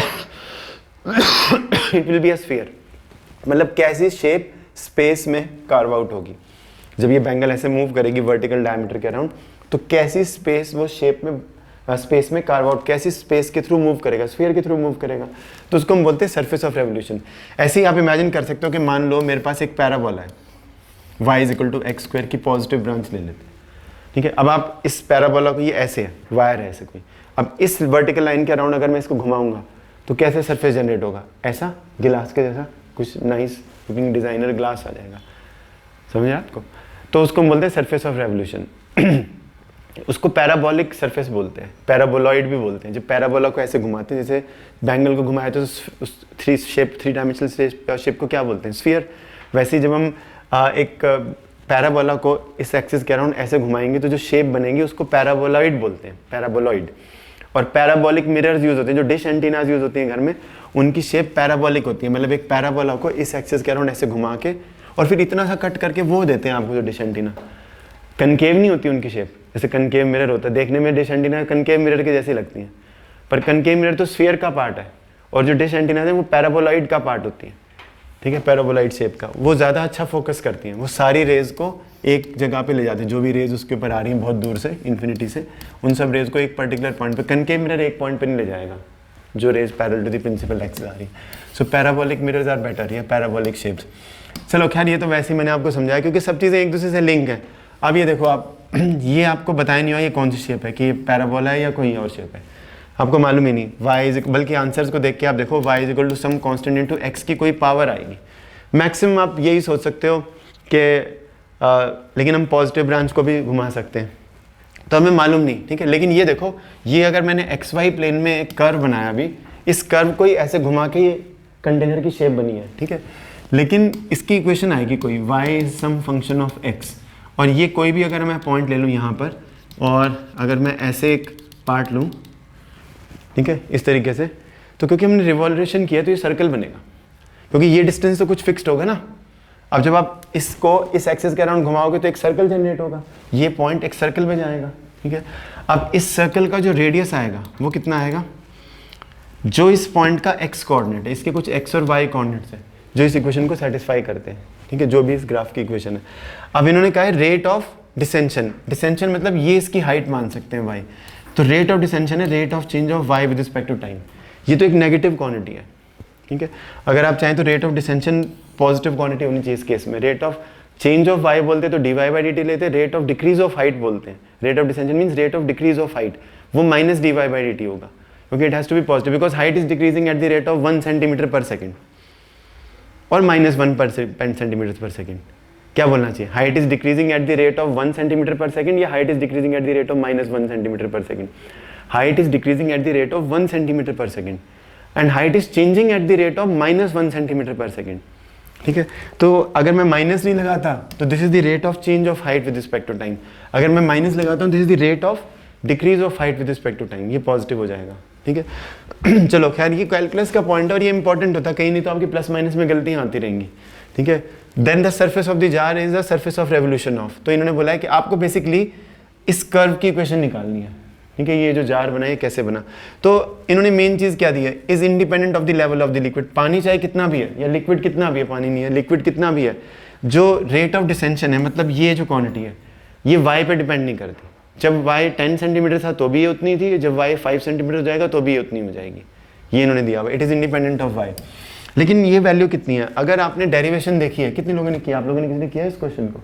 it will be a sphere, मतलब कैसी शेप स्पेस में कार्व आउट होगी, जब ये बैंगल ऐसे मूव करेगी वर्टिकल डायमीटर के अराउंड, तो कैसी स्पेस वो शेप में स्पेस में कार्व आउट, कैसी स्पेस के थ्रू मूव करेगा, स्फीयर के थ्रू मूव करेगा, तो उसको हम बोलते हैं सरफेस ऑफ रेवोल्यूशन। ऐसे ही आप इमेजिन कर सकते हो कि मान लो मेरे पास एक पैराबोला है, y = x² की पॉजिटिव ब्रांच ले लेते हैं, ठीक है। अब आप इस पैराबोला को, ये ऐसे है, वायर है ऐसे कोई, अब इस वर्टिकल लाइन के अराउंड अगर मैं इसको घुमाऊंगा तो कैसे सरफेस जनरेट होगा, ऐसा गिलास के जैसा कुछ नाइस लुकिंग डिजाइनर ग्लास आ जाएगा, समझे आपको, तो उसको हम बोलते हैं सरफेस ऑफ रेवोल्यूशन। उसको पैराबोलिक सरफेस बोलते हैं, पैराबोलॉइड भी बोलते हैं, जब पैराबोला को ऐसे घुमाते हैं, जैसे बैंगल को घुमाया तो उस थ्री डायमेंशनल शेप को क्या बोलते हैं, स्फीयर। वैसे ही जब हम एक पैराबोला को इस एक्सिस के अराउंड ऐसे घुमाएंगे तो जो शेप बनेगी उसको पैराबोलॉइड बोलते हैं, पैराबोलॉइड। और पैराबोलिक मिरर्स यूज होते हैं, जो डिश एंटीनाज यूज होती हैं घर में, उनकी शेप पैराबोलिक होती है, मतलब एक पैराबोला को इस एक्सिस के अराउंड ऐसे घुमा के और फिर इतना सा कट करके वो देते हैं आपको, जो डिश एंटीना। कनकेव नहीं होती उनकी शेप, जैसे कनकेव मिरर होता है, देखने में डिश एंटीना कनकेव मिरर के जैसी लगती हैं, पर कनकेव मिरर तो स्फीयर का पार्ट है, और जो डिश एंटीना है वो पैराबोलॉइड का पार्ट होती है, ठीक है, पैराबोलॉइड शेप का। वो ज़्यादा अच्छा फोकस करती हैं, वो सारी रेज को एक जगह पे ले जाते हैं, जो भी रेज उसके ऊपर आ रही हैं बहुत दूर से इन्फिनिटी से, उन सब रेज को एक पर्टिकुलर पॉइंट पे, कनकेव मिरर एक पॉइंट पे नहीं ले जाएगा जो rays parallel to the principal axis आ रही है। So parabolic mirrors are better, ये पैराबोलिक शेप्स। चलो खैर, ये तो वैसे ही मैंने आपको समझाया क्योंकि सब चीज़ें एक दूसरे से लिंक है। अब ये देखो आप, ये आपको बताया नहीं हुआ ये कौन सी शेप है, कि ये पैराबोला है या कोई और शेप है, आपको मालूम ही नहीं। बल्कि आंसर्स को देख के आप देखो y = some constant into x की कोई पावर आएगी, मैक्सिमम आप यही सोच सकते हो कि लेकिन हम पॉजिटिव ब्रांच को भी घुमा सकते हैं, तो हमें मालूम नहीं, ठीक है। लेकिन ये देखो, ये अगर मैंने xy प्लेन में एक कर्व बनाया, अभी इस कर्व को ही ऐसे घुमा के ये कंटेनर की शेप बनी है, ठीक है, लेकिन इसकी इक्वेशन आएगी कोई y is some function of x, और ये कोई भी अगर मैं पॉइंट ले लूँ यहाँ पर, और अगर मैं ऐसे एक पार्ट लूँ, ठीक है, इस तरीके से, तो क्योंकि हमने रिवॉल्यूशन किया तो ये सर्कल बनेगा, क्योंकि ये डिस्टेंस तो कुछ फिक्स्ड होगा ना। अब जब आप इसको इस एक्सिस के अराउंड घुमाओगे तो एक सर्कल जनरेट होगा, ये पॉइंट एक सर्कल में जाएगा, ठीक है। अब इस सर्कल का जो रेडियस आएगा वो कितना आएगा, जो इस पॉइंट का x कोऑर्डिनेट है, इसके कुछ x और y कोऑर्डिनेट्स है जो इस इक्वेशन को सेटिस्फाई करते हैं, ठीक है, जो भी इस ग्राफ की इक्वेशन है। अब इन्होंने कहा है रेट ऑफ डिसेंशन, डिसेंशन मतलब ये इसकी हाइट मान सकते हैं y, तो रेट ऑफ डिसेंशन है rate of change of y with respect to time. ये तो एक नेगेटिव क्वांटिटी है, ठीक है। अगर आप चाहें तो rate of descension positive quantity होनी चाहिए इस केस में, rate of change of y बोलते तो dy बाई dt लेते, rate of decrease of height बोलते हैं, rate of descension means rate of decrease of height, वो माइनस dy बाई dt होगा, क्योंकि it has to be positive because height is decreasing at the rate of 1 centimetre per second और minus 1 centimetre per second. क्या बोलना चाहिए, height is decreasing at the rate of 1 centimetre per second या height is decreasing at the rate of minus 1 centimetre per second? Height is decreasing at the rate of 1 centimetre per second and height is changing at the rate of minus 1 centimetre per second. ठीक है, तो अगर मैं minus नहीं लगाता तो this is the rate of change of height with respect to time, अगर मैं माइनस लगाता हूँ this is the rate of decrease of height with respect to time, ये पॉजिटिव हो जाएगा। ठीक है चलो खैर ये कैलकुलस का पॉइंट और ये इंपॉर्टेंट होता है, कहीं नहीं तो आपकी प्लस माइनस में गलतियाँ आती रहेंगी। ठीक है, then the surface of the jar is the surface of revolution of, तो इन्होंने बोला है कि आपको बेसिकली इस कर्व की इक्वेशन निकालनी है। ठीक है, ये जो जार बना है कैसे बना, तो इन्होंने मेन चीज़ क्या दी है, is independent of the level of the liquid, पानी चाहे कितना भी है या लिक्विड कितना भी है, पानी नहीं है लिक्विड कितना भी है, जो रेट ऑफ डिसेंशन है मतलब ये जो क्वांटिटी है ये y पे डिपेंड नहीं करती, जब y 10 सेंटीमीटर था तो भी ये उतनी थी, जब y 5 सेंटीमीटर हो जाएगा तो भी ये उतनी हो जाएगी, ये इन्होंने दिया हुआ, it is independent of y। लेकिन ये वैल्यू कितनी है, अगर आपने डेरिवेशन देखी है, कितने लोगों ने किया, आप लोगों ने किसी ने किया इस क्वेश्चन को,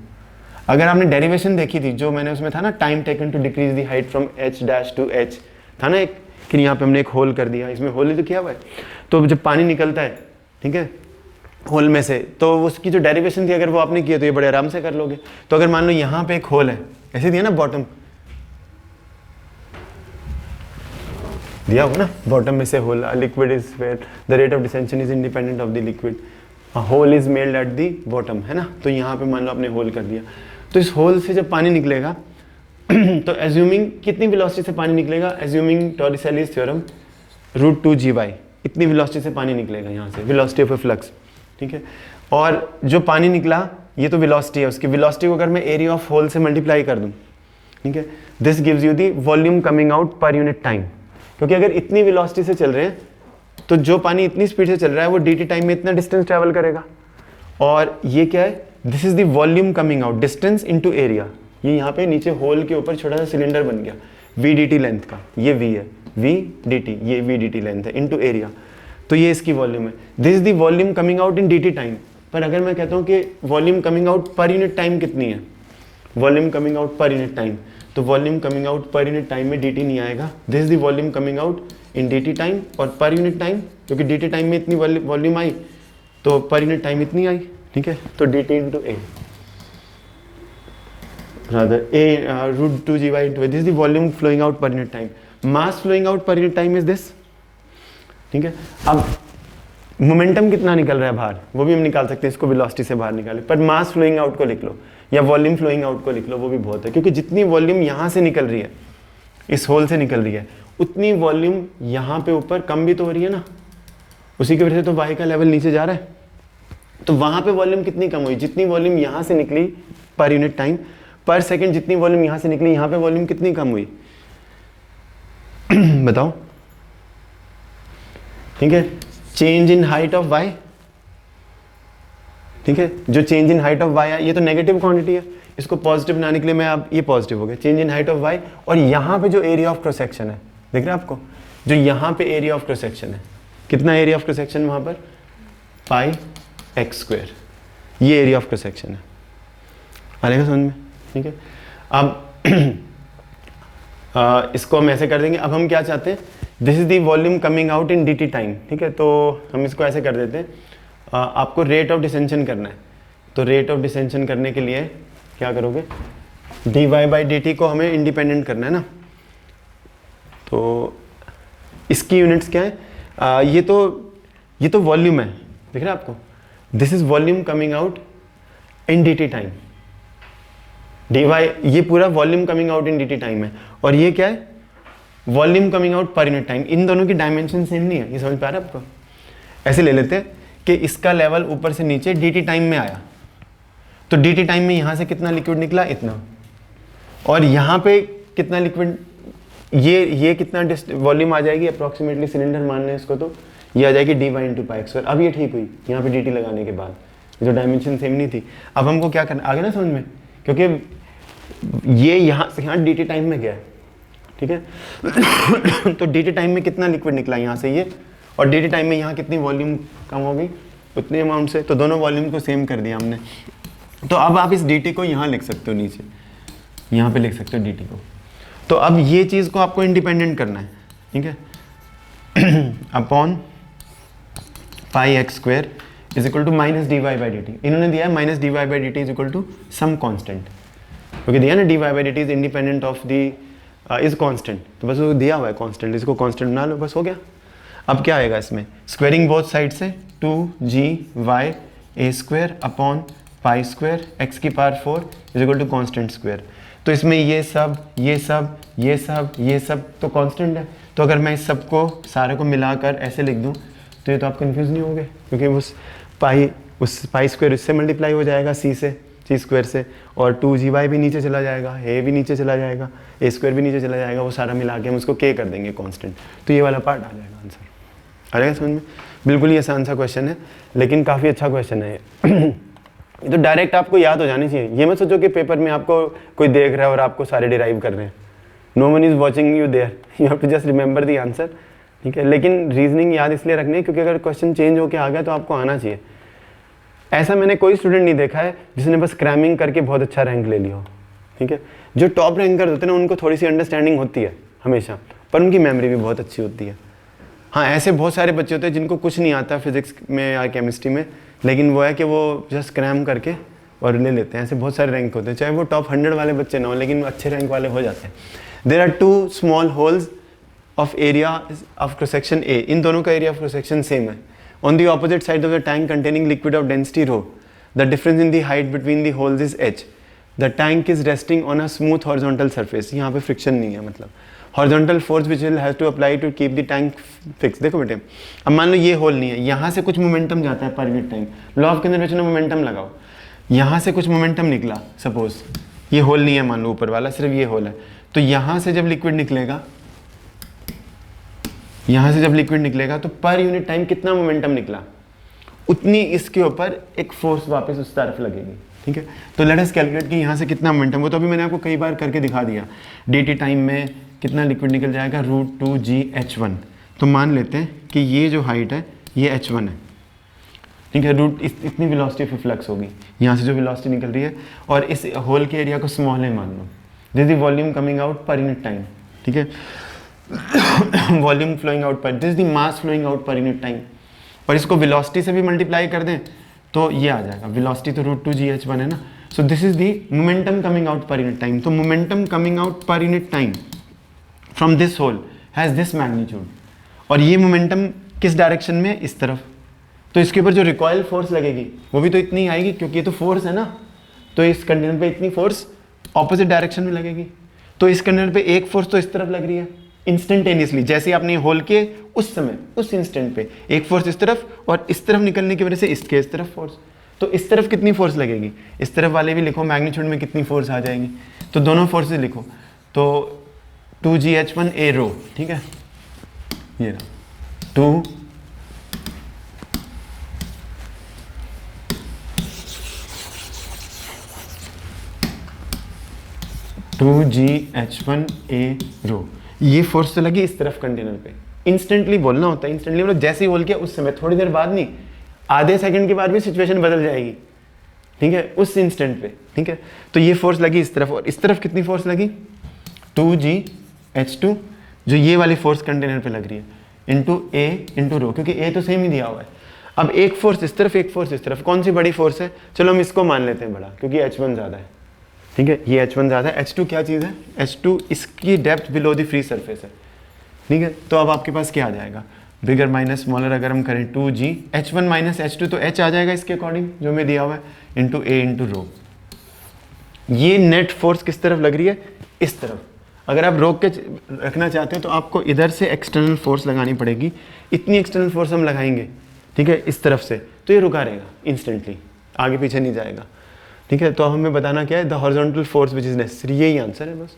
अगर आपने डेरिवेशन देखी थी जो मैंने उसमें था ना, time taken to decrease the height from h dash to h था ना एक, कि यहाँ पे हमने एक होल कर दिया, इसमें होल ही तो किया हुआ है, तो जब पानी निकलता है ठीक है होल में से, तो उसकी जो डेरिवेशन थी अगर वो आपने किया तो ये बड़े आराम से कर लोगे। तो अगर मान लो यहाँ पे एक होल है, ऐसे दिया ना बॉटम, दिया हो ना बॉटम में से hole, liquid is where the rate of descension is independent of the liquid, hole is made at the bottom है ना, तो यहाँ पे मान लो आपने होल कर दिया, तो इस होल से जब पानी निकलेगा तो एज्यूमिंग कितनी वेलोसिटी से पानी निकलेगा, एज्यूमिंग टॉरिसेलीज थ्योरम √2g/, इतनी वेलोसिटी से पानी निकलेगा यहाँ से, वेलोसिटी ऑफ ए फ्लक्स। ठीक है, और जो पानी निकला ये तो वेलोसिटी है, उसकी वेलोसिटी को अगर मैं एरिया ऑफ होल से मल्टीप्लाई कर दूँ, ठीक है, this gives you the volume coming out per unit time, क्योंकि अगर इतनी वेलोसिटी से चल रहे हैं तो जो पानी इतनी स्पीड से चल रहा है वो dt टाइम में इतना डिस्टेंस ट्रैवल करेगा, और ये क्या है, this is the volume coming out, distance into area, ये यहाँ पे नीचे होल के ऊपर छोटा सा सिलेंडर बन गया v dt लेंथ का, ये v है, v dt, ये v dt लेंथ है इनटू एरिया, तो ये इसकी वॉल्यूम है, this is the volume coming out in dt time. पर अगर मैं कहता हूँ कि volume coming out per unit time कितनी है, volume coming out per unit time, तो volume coming out per unit time में dt नहीं आएगा, this is the volume coming out in dt time, और पर यूनिट टाइम क्योंकि dt time में इतनी वॉल्यूम आई तो पर यूनिट टाइम इतनी आई। ठीक है, तो dt into a rather a √2g/, into this is the volume flowing out per unit time, mass flowing out per unit time is this। ठीक है, अब मोमेंटम कितना निकल रहा है बाहर वो भी हम निकाल सकते हैं, इसको वेलोसिटी से बाहर निकाले, पर मास फ्लोइंग आउट को लिख लो या वॉल्यूम फ्लोइंग आउट को लिख लो, वो भी बहुत है, क्योंकि जितनी वॉल्यूम यहाँ से निकल रही है, इस होल से निकल रही है, उतनी वॉल्यूम यहाँ पे ऊपर कम भी तो हो रही है ना, उसी की वजह से तो y का लेवल नीचे जा रहा है, तो वहाँ पे वॉल्यूम कितनी कम हुई, जितनी वॉल्यूम यहाँ से निकली पर यूनिट टाइम पर सेकेंड, जितनी वॉल्यूम यहाँ से निकली यहाँ पे वॉल्यूम कितनी कम हुई बताओ। ठीक है, change in height of y, ठीक है, जो change in height of y है ये तो नेगेटिव क्वांटिटी है, इसको पॉजिटिव बनाने के लिए मैं अब ये पॉजिटिव हो गया, change in height of y, और यहाँ पे जो एरिया ऑफ क्रॉस सेक्शन है देख रहे हैं आपको, जो यहाँ पे एरिया ऑफ क्रॉस सेक्शन है, कितना एरिया ऑफ क्रॉस सेक्शन वहाँ पर πx², ये एरिया ऑफ क्रॉस सेक्शन है, आएगा समझ में। ठीक है, अब इसको हम ऐसे कर देंगे, अब हम क्या चाहते हैं, this is the volume coming out in dt time. ठीक है, तो हम इसको ऐसे कर देते हैं, आपको रेट ऑफ डिसेंशन करना है, तो रेट ऑफ डिसेंशन करने के लिए क्या करोगे, dy/dt को हमें इंडिपेंडेंट करना है ना, तो इसकी यूनिट्स क्या है, ये तो वॉल्यूम है, देख रहे हैं आपको, this is volume coming out in dt time, dy ये पूरा volume coming out in dt time है, और ये क्या है, volume coming out per unit time, इन दोनों की डायमेंशन सेम नहीं है, ये समझ पा रहे हैं आपको। ऐसे ले लेते हैं कि इसका लेवल ऊपर से नीचे dt टाइम में आया, तो dt टाइम में यहाँ से कितना लिक्विड निकला, इतना, और यहाँ पे कितना लिक्विड, ये कितना वॉल्यूम आ जाएगी अप्रॉक्सीमेटली, सिलेंडर मान लें इसको, तो ये आ जाएगी dy × πx²। अब ये ठीक हुई यहाँ पे dt लगाने के बाद, जो डायमेंशन सेम नहीं थी। अब हमको क्या करना, आगे ना समझ में, क्योंकि ये यहाँ से यहाँ dt टाइम में गया है, ठीक है तो dt टाइम में कितना लिक्विड निकला यहाँ से ये, और dt टाइम में यहाँ कितनी वॉल्यूम कम हो गई उतने अमाउंट से, तो दोनों वॉल्यूम को सेम कर दिया हमने, तो अब आप इस dt को यहाँ लिख सकते हो, नीचे यहाँ पे लिख सकते हो dt को। तो अब ये चीज़ को आपको इंडिपेंडेंट करना है, ठीक है, upon pi x square is equal to minus d y by d t. इन्होंने दिया है minus d y by d t is equal to some constant, क्योंकि दिया ना d y by d t is independent of the is constant, तो बस वो दिया हुआ है कॉन्स्टेंट, इसको कॉन्स्टेंट बना लो, बस हो गया। अब क्या आएगा इसमें, स्क्वेयरिंग बोथ साइड से 2g y square upon pi square x की power 4 is equal to constant square. तो इसमें ये सब ये सब ये सब ये सब तो कांस्टेंट है, तो अगर मैं इस सब को सारे को मिलाकर ऐसे लिख दूं तो ये तो आप कंफ्यूज नहीं होंगे, क्योंकि उस पाई स्क्वायर इससे मल्टीप्लाई हो जाएगा सी स्क्वायर से, और 2gy भी नीचे चला जाएगा, ए भी नीचे चला जाएगा, ए स्क्वायर भी नीचे चला जाएगा, वो सारा मिला के हम उसको के कर देंगे कांस्टेंट, तो ये वाला पार्ट आ जाएगा आंसर। आ जाएगा समझ में? बिल्कुल ही आसान सा क्वेश्चन है, लेकिन काफ़ी अच्छा क्वेश्चन है ये तो डायरेक्ट आपको याद हो जानी चाहिए। ये मत सोचो कि पेपर में आपको कोई देख रहा है और आपको सारे डिराइव कर रहे हैं, no one is watching you there, you have to just remember the answer, ठीक है। लेकिन रीजनिंग याद इसलिए रखनी है क्योंकि अगर क्वेश्चन चेंज होकर आ गया तो आपको आना चाहिए। ऐसा मैंने कोई स्टूडेंट नहीं देखा है जिसने बस क्रैमिंग करके बहुत अच्छा रैंक ले लिया हो, ठीक है। जो टॉप रैंकर होते हैं ना उनको थोड़ी सी अंडरस्टैंडिंग होती है हमेशा, पर उनकी मेमोरी भी बहुत अच्छी होती है। हाँ, ऐसे बहुत सारे बच्चे होते हैं जिनको कुछ नहीं आता फिजिक्स में या केमिस्ट्री में, लेकिन वो है कि वो जस्ट क्रैम करके और ले लेते हैं। ऐसे बहुत सारे रैंक होते हैं, चाहे वो टॉप 100 वाले बच्चे ना हो, लेकिन अच्छे रैंक वाले हो जाते हैं। There are 2 small holes of area of cross section a, इन दोनों का area of cross section same है। On the opposite side of the tank containing liquid of density rho, the difference in the height between the holes is h, the tank is resting on a smooth horizontal surface. यहाँ पे friction नहीं है, मतलब horizontal force which will have to apply to keep the tank fix. देखो बेटे, अब मान लो ये होल नहीं है, यहाँ से कुछ मोमेंटम जाता है पर unit time, law of conservation of momentum लगाओ, यहाँ से कुछ मोमेंटम निकला, सपोज ये होल नहीं है, मान लो ऊपर वाला सिर्फ ये होल है, तो यहाँ से जब लिक्विड निकलेगा, यहाँ से जब लिक्विड निकलेगा तो पर यूनिट टाइम कितना मोमेंटम निकला, उतनी इसके ऊपर एक फोर्स वापस उस तरफ लगेगी, ठीक है। तो लेट अस कैलकुलेट कि यहाँ से कितना मोमेंटम, वो तो अभी मैंने आपको कई बार करके दिखा दिया। dt टाइम में कितना लिक्विड निकल जाएगा, √2gh1। तो मान लेते हैं कि ये जो हाइट है ये h1 है, ठीक है। इतनी वेलोसिटी ऑफ फ्लक्स होगी, यहाँ से जो वेलोसिटी निकल रही है, और इस होल के एरिया को स्मॉल है मान लो, this is volume coming out per unit time, ठीक है। Volume flowing out per, this is the mass flowing out per unit time, और इसको वेलोसिटी से भी मल्टीप्लाई कर दें तो ये आ जाएगा, वेलोसिटी तो √2gh1 है ना, so this is the momentum coming out per unit time. तो momentum coming out per unit time from this hole has this magnitude, और ये मोमेंटम किस डायरेक्शन में, इस तरफ, तो इसके ऊपर जो रिकॉयल फोर्स लगेगी वो भी तो इतनी आएगी, क्योंकि ये तो फोर्स है ना, तो इस कंटेनर पे इतनी फोर्स ऑपोजिट डायरेक्शन में लगेगी। तो इस कंटेनर पे एक फोर्स तो इस तरफ लग रही है इंस्टेंटेनियसली, जैसे आपने होल के उस समय उस इंस्टेंट पे एक फोर्स इस तरफ, और इस तरफ निकलने की वजह से इसके इस तरफ फोर्स, तो इस तरफ कितनी फोर्स लगेगी, इस तरफ वाले भी लिखो, मैग्नीट्यूड में कितनी फोर्स आ जाएगी, तो दोनों फोर्सेज लिखो, तो 2gh1 a रो, ठीक है, ये 2gh1 a रो, ये फोर्स तो लगी इस तरफ कंटेनर पे, इंस्टेंटली बोलना होता है, इंस्टेंटली मतलब जैसे ही बोल के उस समय, थोड़ी देर बाद नहीं, आधे सेकंड के बाद भी सिचुएशन बदल जाएगी, ठीक है, उस इंस्टेंट पे, ठीक है। तो ये फोर्स लगी इस तरफ, और इस तरफ कितनी फोर्स लगी, 2gh2, जो ये वाली फोर्स कंटेनर पे लग रही है, इंटू a इंटू रो, क्योंकि a तो सेम ही दिया हुआ है। अब एक फोर्स इस तरफ, एक फोर्स इस तरफ, कौन सी बड़ी फोर्स है, चलो हम इसको मान लेते हैं बड़ा, क्योंकि h1 ज़्यादा है, ठीक है, ये h1 ज़्यादा है, h2 क्या चीज़ है, h2 इसकी depth below the free surface है, ठीक है। तो अब आपके पास क्या आ जाएगा, बिगर माइनस स्मॉलर अगर हम करें 2g h1 माइनस h2, तो h आ जाएगा इसके अकॉर्डिंग जो मैं दिया हुआ है, इंटू a इंटू रो। ये नेट फोर्स किस तरफ लग रही है, इस तरफ। अगर आप रोक के रखना चाहते हो तो आपको इधर से एक्सटर्नल फोर्स लगानी पड़ेगी, इतनी एक्सटर्नल फोर्स हम लगाएंगे, ठीक है, इस तरफ से, तो ये रुका रहेगा इंस्टेंटली, आगे पीछे नहीं जाएगा, ठीक है। तो अब हमें बताना क्या है, the horizontal force which is necessary, यही आंसर है बस,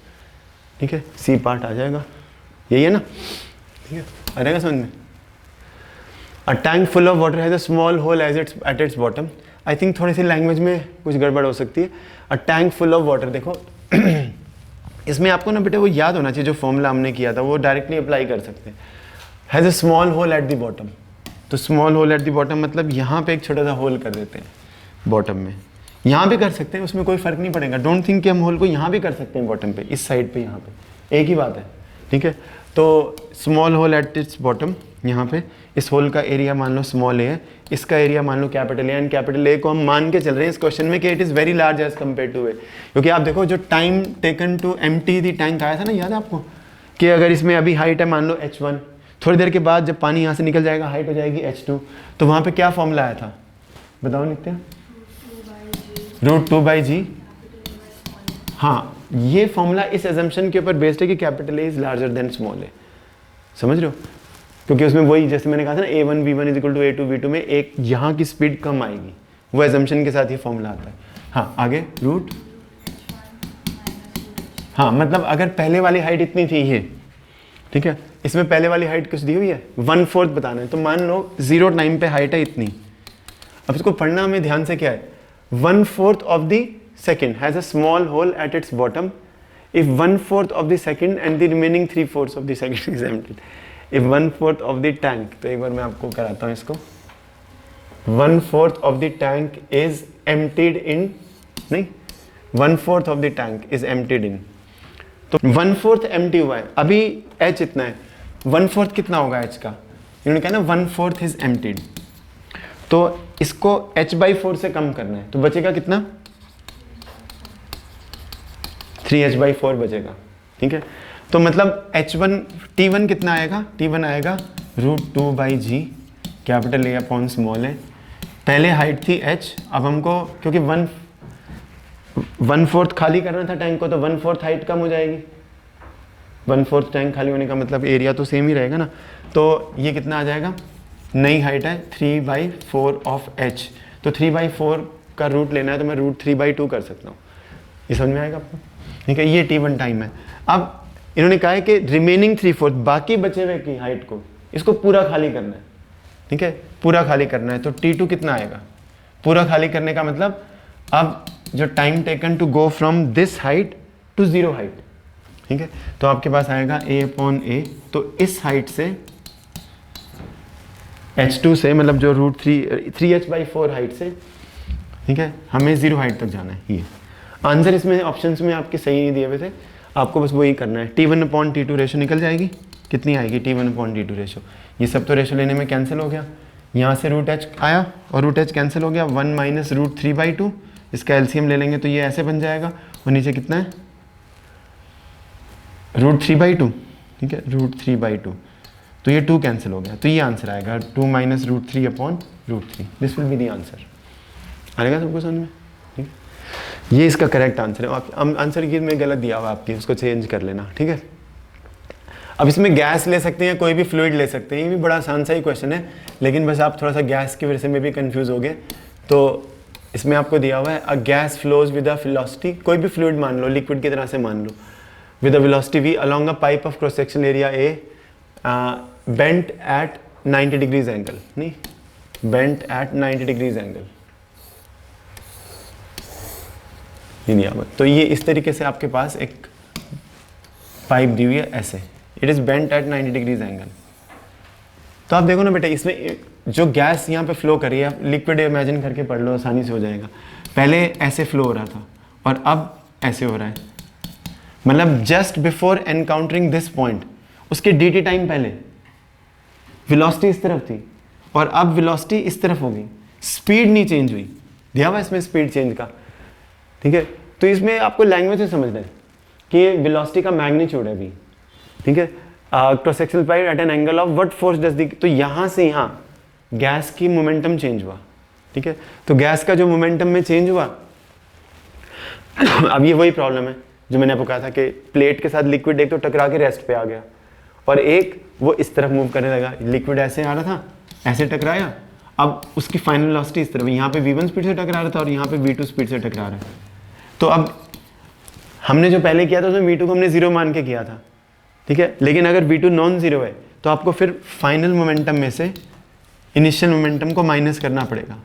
ठीक है, सी पार्ट आ जाएगा, यही है ना, ठीक है, आ जाएगा समझ में। A tank full of water has a small hole as its at its bottom, I think थोड़ी सी लैंग्वेज में कुछ गड़बड़ हो सकती है। A tank full of water, देखो इसमें आपको ना बेटे वो याद होना चाहिए, जो फॉर्मूला हमने किया था वो डायरेक्टली अप्लाई कर सकते हैं। Has a small hole at the bottom, तो small hole at the bottom मतलब यहाँ पे एक छोटा सा होल कर देते हैं बॉटम में, यहाँ भी कर सकते हैं, उसमें कोई फर्क नहीं पड़ेगा। डोंट थिंक कि हम होल को यहाँ भी कर सकते हैं बॉटम पे, इस साइड पे, यहाँ पे एक ही बात है, ठीक है। तो small hole at its bottom, यहाँ पे इस होल का एरिया मान लो स्मॉल ए है, इसका एरिया मान लो capital A, and capital A को हम मान के चल रहे हैं इस क्वेश्चन में कि it is very large as compare to a. क्योंकि आप देखो जो time taken to empty the tank आया था ना, याद है आपको, कि अगर इसमें अभी हाइट है मान लो h1, थोड़ी देर के बाद जब पानी यहाँ से निकल जाएगा हाइट हो जाएगी h2, तो वहाँ पे क्या फॉर्मूला आया था, बताओ लिखते हैं, √2/g। हाँ, ये फॉर्मूला इस एजम्पशन के ऊपर बेस्ड है कि capital A is larger than small a, समझ रहे हो? क्योंकि उसमें वही जैसे मैंने कहा था ना, a1 v1 = a2 v2 में एक यहाँ की स्पीड कम आएगी, वो एजम्पशन के साथ ये फॉर्मूला आता है। हाँ आगे रूट, हाँ मतलब अगर पहले वाली हाइट इतनी थी ये, ठीक है, इसमें पहले वाली हाइट कुछ दी हुई है 1/4 बताना है, तो मान लो 0 टाइम पे हाइट है इतनी। अब इसको पढ़ना हमें ध्यान से क्या है, 1/4 of the second has a small hole at its bottom if 1/4 of the second and the remaining 3/4 of the second is emptied, if 1/4 of the tank, तो एक बार मैं आपको कराता हूँ इसको, 1/4 of the tank is emptied in, नहीं 1/4 of the tank is emptied in, तो 1/4 empty हुआ है, अभी h इतना है, 1/4 कितना होगा h का, इन्होंने कहा ना 1/4 is emptied, तो इसको h/4 से कम करना है, तो बचेगा कितना, 3h/4 बचेगा, ठीक है। तो मतलब h1 t1 कितना आएगा, t1 आएगा √2/g capital A upon small a. पहले हाइट थी h, अब हमको क्योंकि 1/4 खाली करना था टैंक को, तो 1/4 हाइट कम हो जाएगी, 1/4 टैंक खाली होने का मतलब एरिया तो सेम ही रहेगा ना, तो ये कितना आ जाएगा, नई हाइट है 3/4 ऑफ h, तो 3/4 का रूट लेना है तो मैं √3/2 कर सकता हूँ, ये समझ में आएगा आपको, ठीक है। ये t1 टाइम है। अब इन्होंने कहा है कि रिमेनिंग 3/4 बाकी बचे हुए की हाइट को, इसको पूरा खाली करना है, ठीक है, पूरा खाली करना है, तो t2 कितना आएगा, पूरा खाली करने का मतलब अब जो time taken to go from this height to 0 height, ठीक है, तो आपके पास आएगा a/a, तो इस हाइट से h2 से मतलब जो √3h/4 हाइट से, ठीक है, हमें 0 हाइट तक जाना है। ये आंसर इसमें ऑप्शंस में आपके सही नहीं दिए हुए थे, आपको बस वही करना है। t1/t2 रेशो निकल जाएगी, कितनी आएगी t1/t2 रेशो, ये सब तो रेशो लेने में कैंसिल हो गया, यहाँ से √h आया और √h कैंसिल हो गया, 1 - √3/2, इसका एलसीएम ले लेंगे तो ये ऐसे बन जाएगा, और नीचे कितना है √3/2, ठीक है, √3/2, तो ये 2 कैंसिल हो गया, तो ये आंसर आएगा 2 - √3/√3, this will be the answer. आएगा सबको समझ में, ठीक है, ये इसका करेक्ट आंसर है। आप आंसर की में गलत दिया हुआ आपकी, उसको चेंज कर लेना, ठीक है। अब इसमें गैस ले सकते हैं, कोई भी फ्लूइड ले सकते हैं, ये भी बड़ा आसान सा ही क्वेश्चन है, लेकिन बस आप थोड़ा सा गैस की वजह से में भी कंफ्यूज हो गए। तो इसमें आपको दिया हुआ है a gas flows with a velocity, कोई भी फ्लूइड मान लो, लिक्विड की तरह से मान लो, with a velocity v along a pipe of cross section area A, bent at 90 degrees angle, नहीं bent at 90 degrees angle, ये दिया हुआ। तो ये इस तरीके से आपके पास एक पाइप दी हुई है ऐसे, it is bent at 90 degrees angle. तो आप देखो ना बेटा, इसमें जो गैस यहाँ पे फ्लो कर रही है, लिक्विड इमेजिन करके पढ़ लो, आसानी से हो जाएगा। पहले ऐसे फ्लो हो रहा था और अब ऐसे हो रहा है, मतलब just before encountering this point, उसके dt टाइम पहले वेलोसिटी इस तरफ थी और अब वेलोसिटी इस तरफ हो गई, स्पीड नहीं चेंज हुई, दिया हुआ इसमें स्पीड चेंज का, ठीक है। तो इसमें आपको लैंग्वेज से समझना है कि वेलोसिटी का मैग्नीट्यूड है v, ठीक है, cross sectional pipe at an angle of what force does the, तो यहाँ से यहाँ गैस की मोमेंटम चेंज हुआ, ठीक है। तो गैस का जो मोमेंटम में चेंज हुआ अब ये वही प्रॉब्लम है जो मैंने आपको कहा था कि प्लेट के साथ लिक्विड एक तो टकरा के रेस्ट पे आ गया और एक वो इस तरफ मूव करने लगा, लिक्विड ऐसे आ रहा था, ऐसे टकराया, अब उसकी फाइनल वेलोसिटी इस तरफ, यहाँ पे v1 स्पीड से टकरा रहा था और यहाँ पे v2 स्पीड से टकरा रहा है। तो अब हमने जो पहले किया था उसमें v2 को हमने 0 मान के किया था, ठीक है, लेकिन अगर v2 नॉन जीरो है तो आपको फिर फाइनल मोमेंटम में से इनिशियल मोमेंटम को माइनस करना पड़ेगा,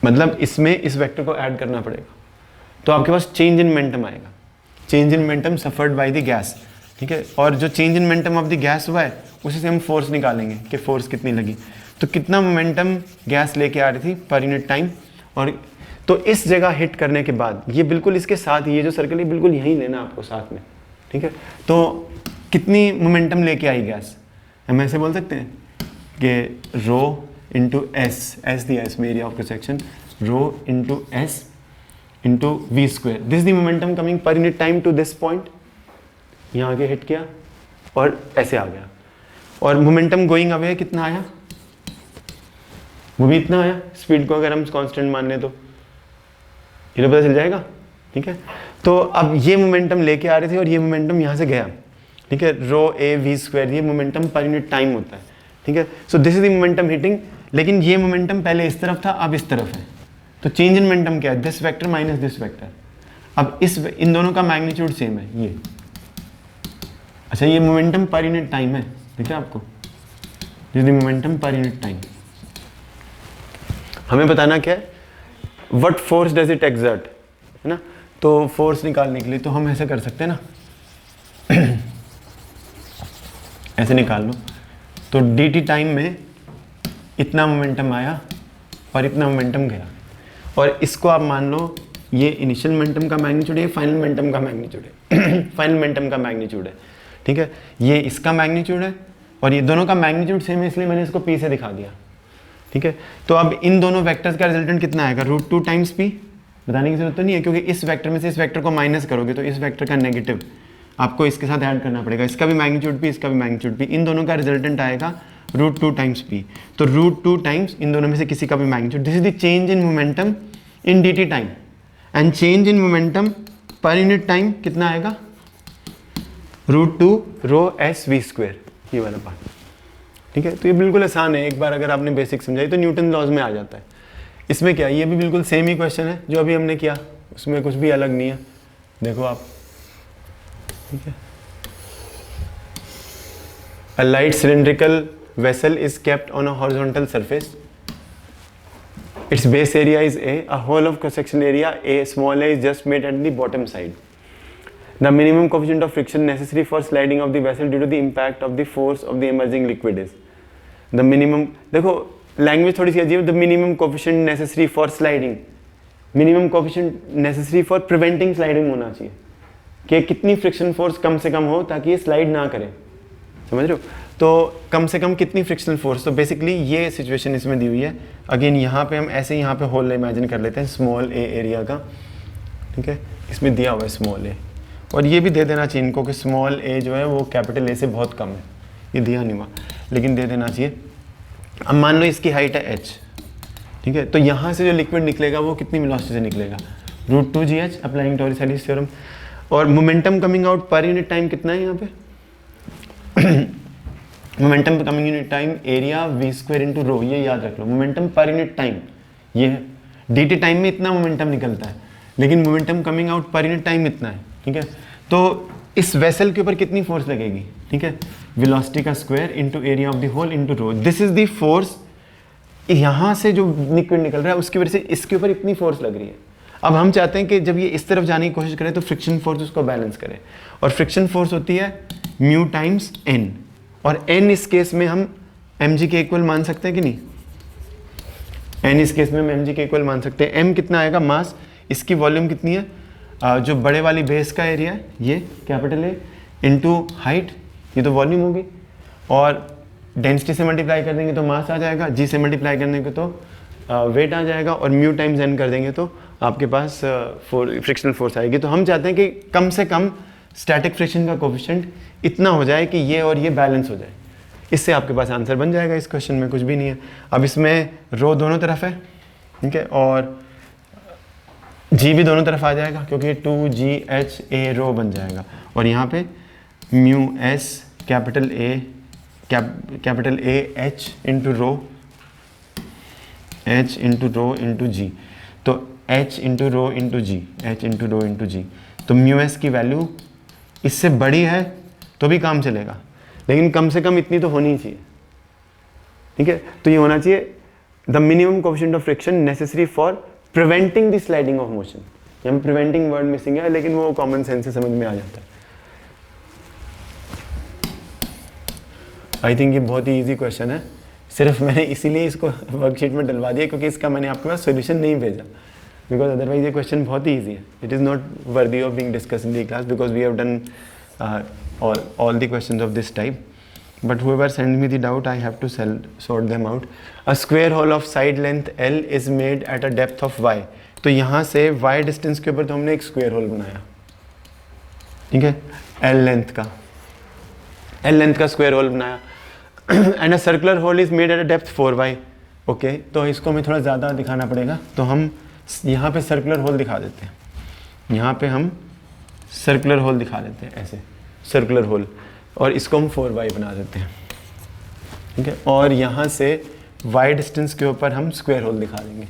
मतलब इसमें इस वेक्टर को ऐड करना पड़ेगा, तो आपके पास चेंज इन मोमेंटम आएगा, change in momentum suffered by the gas, ठीक है। और जो change in momentum of the gas हुआ है उसी से हम फोर्स निकालेंगे कि फोर्स कितनी लगी, तो कितना मोमेंटम गैस लेके आ रही थी पर यूनिट टाइम और तो इस जगह हिट करने के बाद ये बिल्कुल इसके साथ, ये जो सर्कल है बिल्कुल यहीं लेना आपको साथ में, ठीक है। तो कितनी मोमेंटम लेके आई गैस, हम ऐसे बोल सकते हैं कि रो इंटू एस, एस दिया इसमें area of cross section, rho into S into V square, this the momentum coming per unit time to this point, यहाँ आगे हिट किया और ऐसे आ गया, और मोमेंटम गोइंग अवे कितना आया, वो भी इतना आया। स्पीड को अगर हम कांस्टेंट मान लें तो ये तो पता चल जाएगा, ठीक है। तो अब ये मोमेंटम लेके आ रहे थे और ये मोमेंटम यहाँ से गया, ठीक है, रो ए वी स्क्वायर, ये मोमेंटम पर यूनिट टाइम होता है, ठीक है। So this is the momentum hitting, लेकिन ये मोमेंटम पहले इस तरफ था, अब इस तरफ है, तो चेंज इन मोमेंटम क्या है, this vector minus this vector. अब इन दोनों का मैग्नीट्यूड सेम है ये, अच्छा ये मोमेंटम पर यूनिट टाइम है, ठीक है आपको, this is the momentum per unit time. हमें बताना क्या है, what force does it exert, है ना। तो फोर्स निकालने के लिए तो हम ऐसे कर सकते हैं ना ऐसे निकाल लो, तो dt टाइम में इतना मोमेंटम आया और इतना मोमेंटम गया, और इसको आप मान लो ये इनिशियल मोमेंटम का मैग्नीट्यूड है, फाइनल मोमेंटम का मैग्नीट्यूड है फाइनल मोमेंटम का मैग्नीट्यूड है, ठीक है, ये इसका मैग्नीट्यूड है और ये दोनों का मैग्नीट्यूड सेम है, इसलिए मैंने इसको p से दिखा दिया, ठीक है। तो अब इन दोनों वेक्टर्स का रिजल्टेंट कितना आएगा, √2 टाइम्स p, बताने की जरूरत तो नहीं है क्योंकि इस वेक्टर में से इस वेक्टर को माइनस करोगे तो इस वेक्टर का नेगेटिव आपको इसके साथ ऐड करना पड़ेगा, इसका भी मैग्नीट्यूड p, इसका भी मैग्नीट्यूड p, इन दोनों का रिजल्टेंट आएगा √2 टाइम्स p, तो √2 टाइम्स इन दोनों में से किसी का भी magnitude, this is the change in momentum in dt time, and change in momentum per unit time कितना आएगा, √2 रो एस वी स्क्वायर, ये वाला पार्ट, ठीक है। तो ये बिल्कुल आसान है, एक बार अगर आपने बेसिक समझाई तो न्यूटन लॉज में आ जाता है। इसमें क्या, ये भी बिल्कुल सेम ही क्वेश्चन है जो अभी हमने किया, उसमें कुछ भी अलग नहीं है, देखो आप, ठीक है। A light cylindrical vessel is kept on a horizontal surface. Its base area is A. A whole of cross-section area A, small a, is just made at the bottom side. The minimum coefficient of friction necessary for sliding of the vessel due to the impact of the force of the emerging liquid is. The minimum, देखो language थोड़ी सी अजीब, the minimum coefficient necessary for sliding, minimum coefficient necessary for preventing sliding होना चाहिए, कि कितनी friction force कम से कम हो ताकि ये स्लाइड ना करे, समझ रहे हो। तो कम से कम कितनी फ्रिक्शनल फोर्स, तो बेसिकली ये सिचुएशन इसमें दी हुई है। अगेन यहाँ पे हम ऐसे यहाँ पे होल इमेजिन कर लेते हैं स्मॉल ए एरिया का, ठीक है, इसमें दिया हुआ है स्मॉल ए, और ये भी दे देना चाहिए इनको कि स्मॉल ए जो है वो कैपिटल ए से बहुत कम है, ये दिया नहीं हुआ लेकिन दे देना चाहिए। अब मान लो इसकी हाइट है h, ठीक है, तो यहाँ से जो लिक्विड निकलेगा वो कितनी वेलोसिटी से निकलेगा, √2 GH अप्लाइंग टॉरिस थ्योरम, और momentum coming out per unit time कितना है यहाँ पे momentum coming unit time area V square into rho, ये याद रख लो, मोमेंटम पर यूनिट टाइम ये है, dt टाइम में इतना मोमेंटम निकलता है लेकिन momentum coming out per unit time इतना है, ठीक है। तो इस वेसल के ऊपर कितनी फोर्स लगेगी, ठीक है, वेलोसिटी का square into area of the hole into rho, this is the force, यहाँ से जो लिक्विड निकल रहा है उसकी वजह से इसके ऊपर इतनी फोर्स लग रही है। अब हम चाहते हैं कि जब ये इस तरफ जाने की कोशिश करे तो फ्रिक्शन फोर्स उसको बैलेंस करे, और फ्रिक्शन फोर्स होती है म्यू टाइम्स एन, और एन इस केस में हम mg के इक्वल मान सकते हैं कि नहीं, एन इस केस में हम mg के इक्वल मान सकते हैं। m कितना आएगा, मास, इसकी वॉल्यूम कितनी है, जो बड़े वाली बेस का एरिया है ये कैपिटल ए इंटू हाइट, ये तो वॉल्यूम होगी, और डेंसिटी से मल्टीप्लाई कर देंगे तो मास आ जाएगा, जी से मल्टीप्लाई करने को तो वेट आ जाएगा, और म्यू टाइम्स एन कर देंगे तो आपके पास फ्रिक्शनल फोर्स आएगी। तो हम चाहते हैं कि कम से कम स्टैटिक फ्रिक्शन का कोफिशिएंट इतना हो जाए कि ये और ये बैलेंस हो जाए, इससे आपके पास आंसर बन जाएगा। इस क्वेश्चन में कुछ भी नहीं है। अब इसमें रो दोनों तरफ है, ठीक है, और जी भी दोनों तरफ आ जाएगा क्योंकि 2GH रो बन जाएगा, और यहाँ पे mu s capital A h into rho, h into rho into g, तो h into rho into g, h into rho into g, तो म्यू एस की वैल्यू इससे बड़ी है तो भी काम चलेगा, लेकिन कम से कम इतनी तो होनी ही चाहिए, ठीक है। तो ये होना चाहिए the minimum coefficient of friction necessary for preventing the sliding of motion. यहाँ में प्रिवेंटिंग वर्ड मिसिंग है, लेकिन वो कॉमन सेंस से समझ में आ जाता है। आई थिंक ये बहुत ही ईजी क्वेश्चन है, सिर्फ मैंने इसीलिए इसको वर्कशीट में डलवा दिया क्योंकि इसका मैंने आपके पास सोल्यूशन नहीं भेजा, बिकॉज अदरवाइज ये क्वेश्चन बहुत ही ईजी है. It is not worthy of being discuss in the class because we have done all the questions of this type. But whoever sent me the doubt, I have to sort them out. A square hole of side length L is made at a depth of y. तो यहाँ से y distance के ऊपर तो हमने एक square hole बनाया, ठीक है, L लेंथ का स्क्वायर होल बनाया. And a circular hole is made at a depth 4y. Okay, तो इसको हमें थोड़ा ज़्यादा दिखाना पड़ेगा, तो हम यहाँ पे सर्कुलर होल दिखा देते हैं. यहाँ पे हम सर्कुलर होल दिखा देते हैं, ऐसे सर्कुलर होल, और इसको हम 4y बना देते हैं, ठीक है. और यहाँ से y डिस्टेंस के ऊपर हम स्क्वायर होल दिखा देंगे.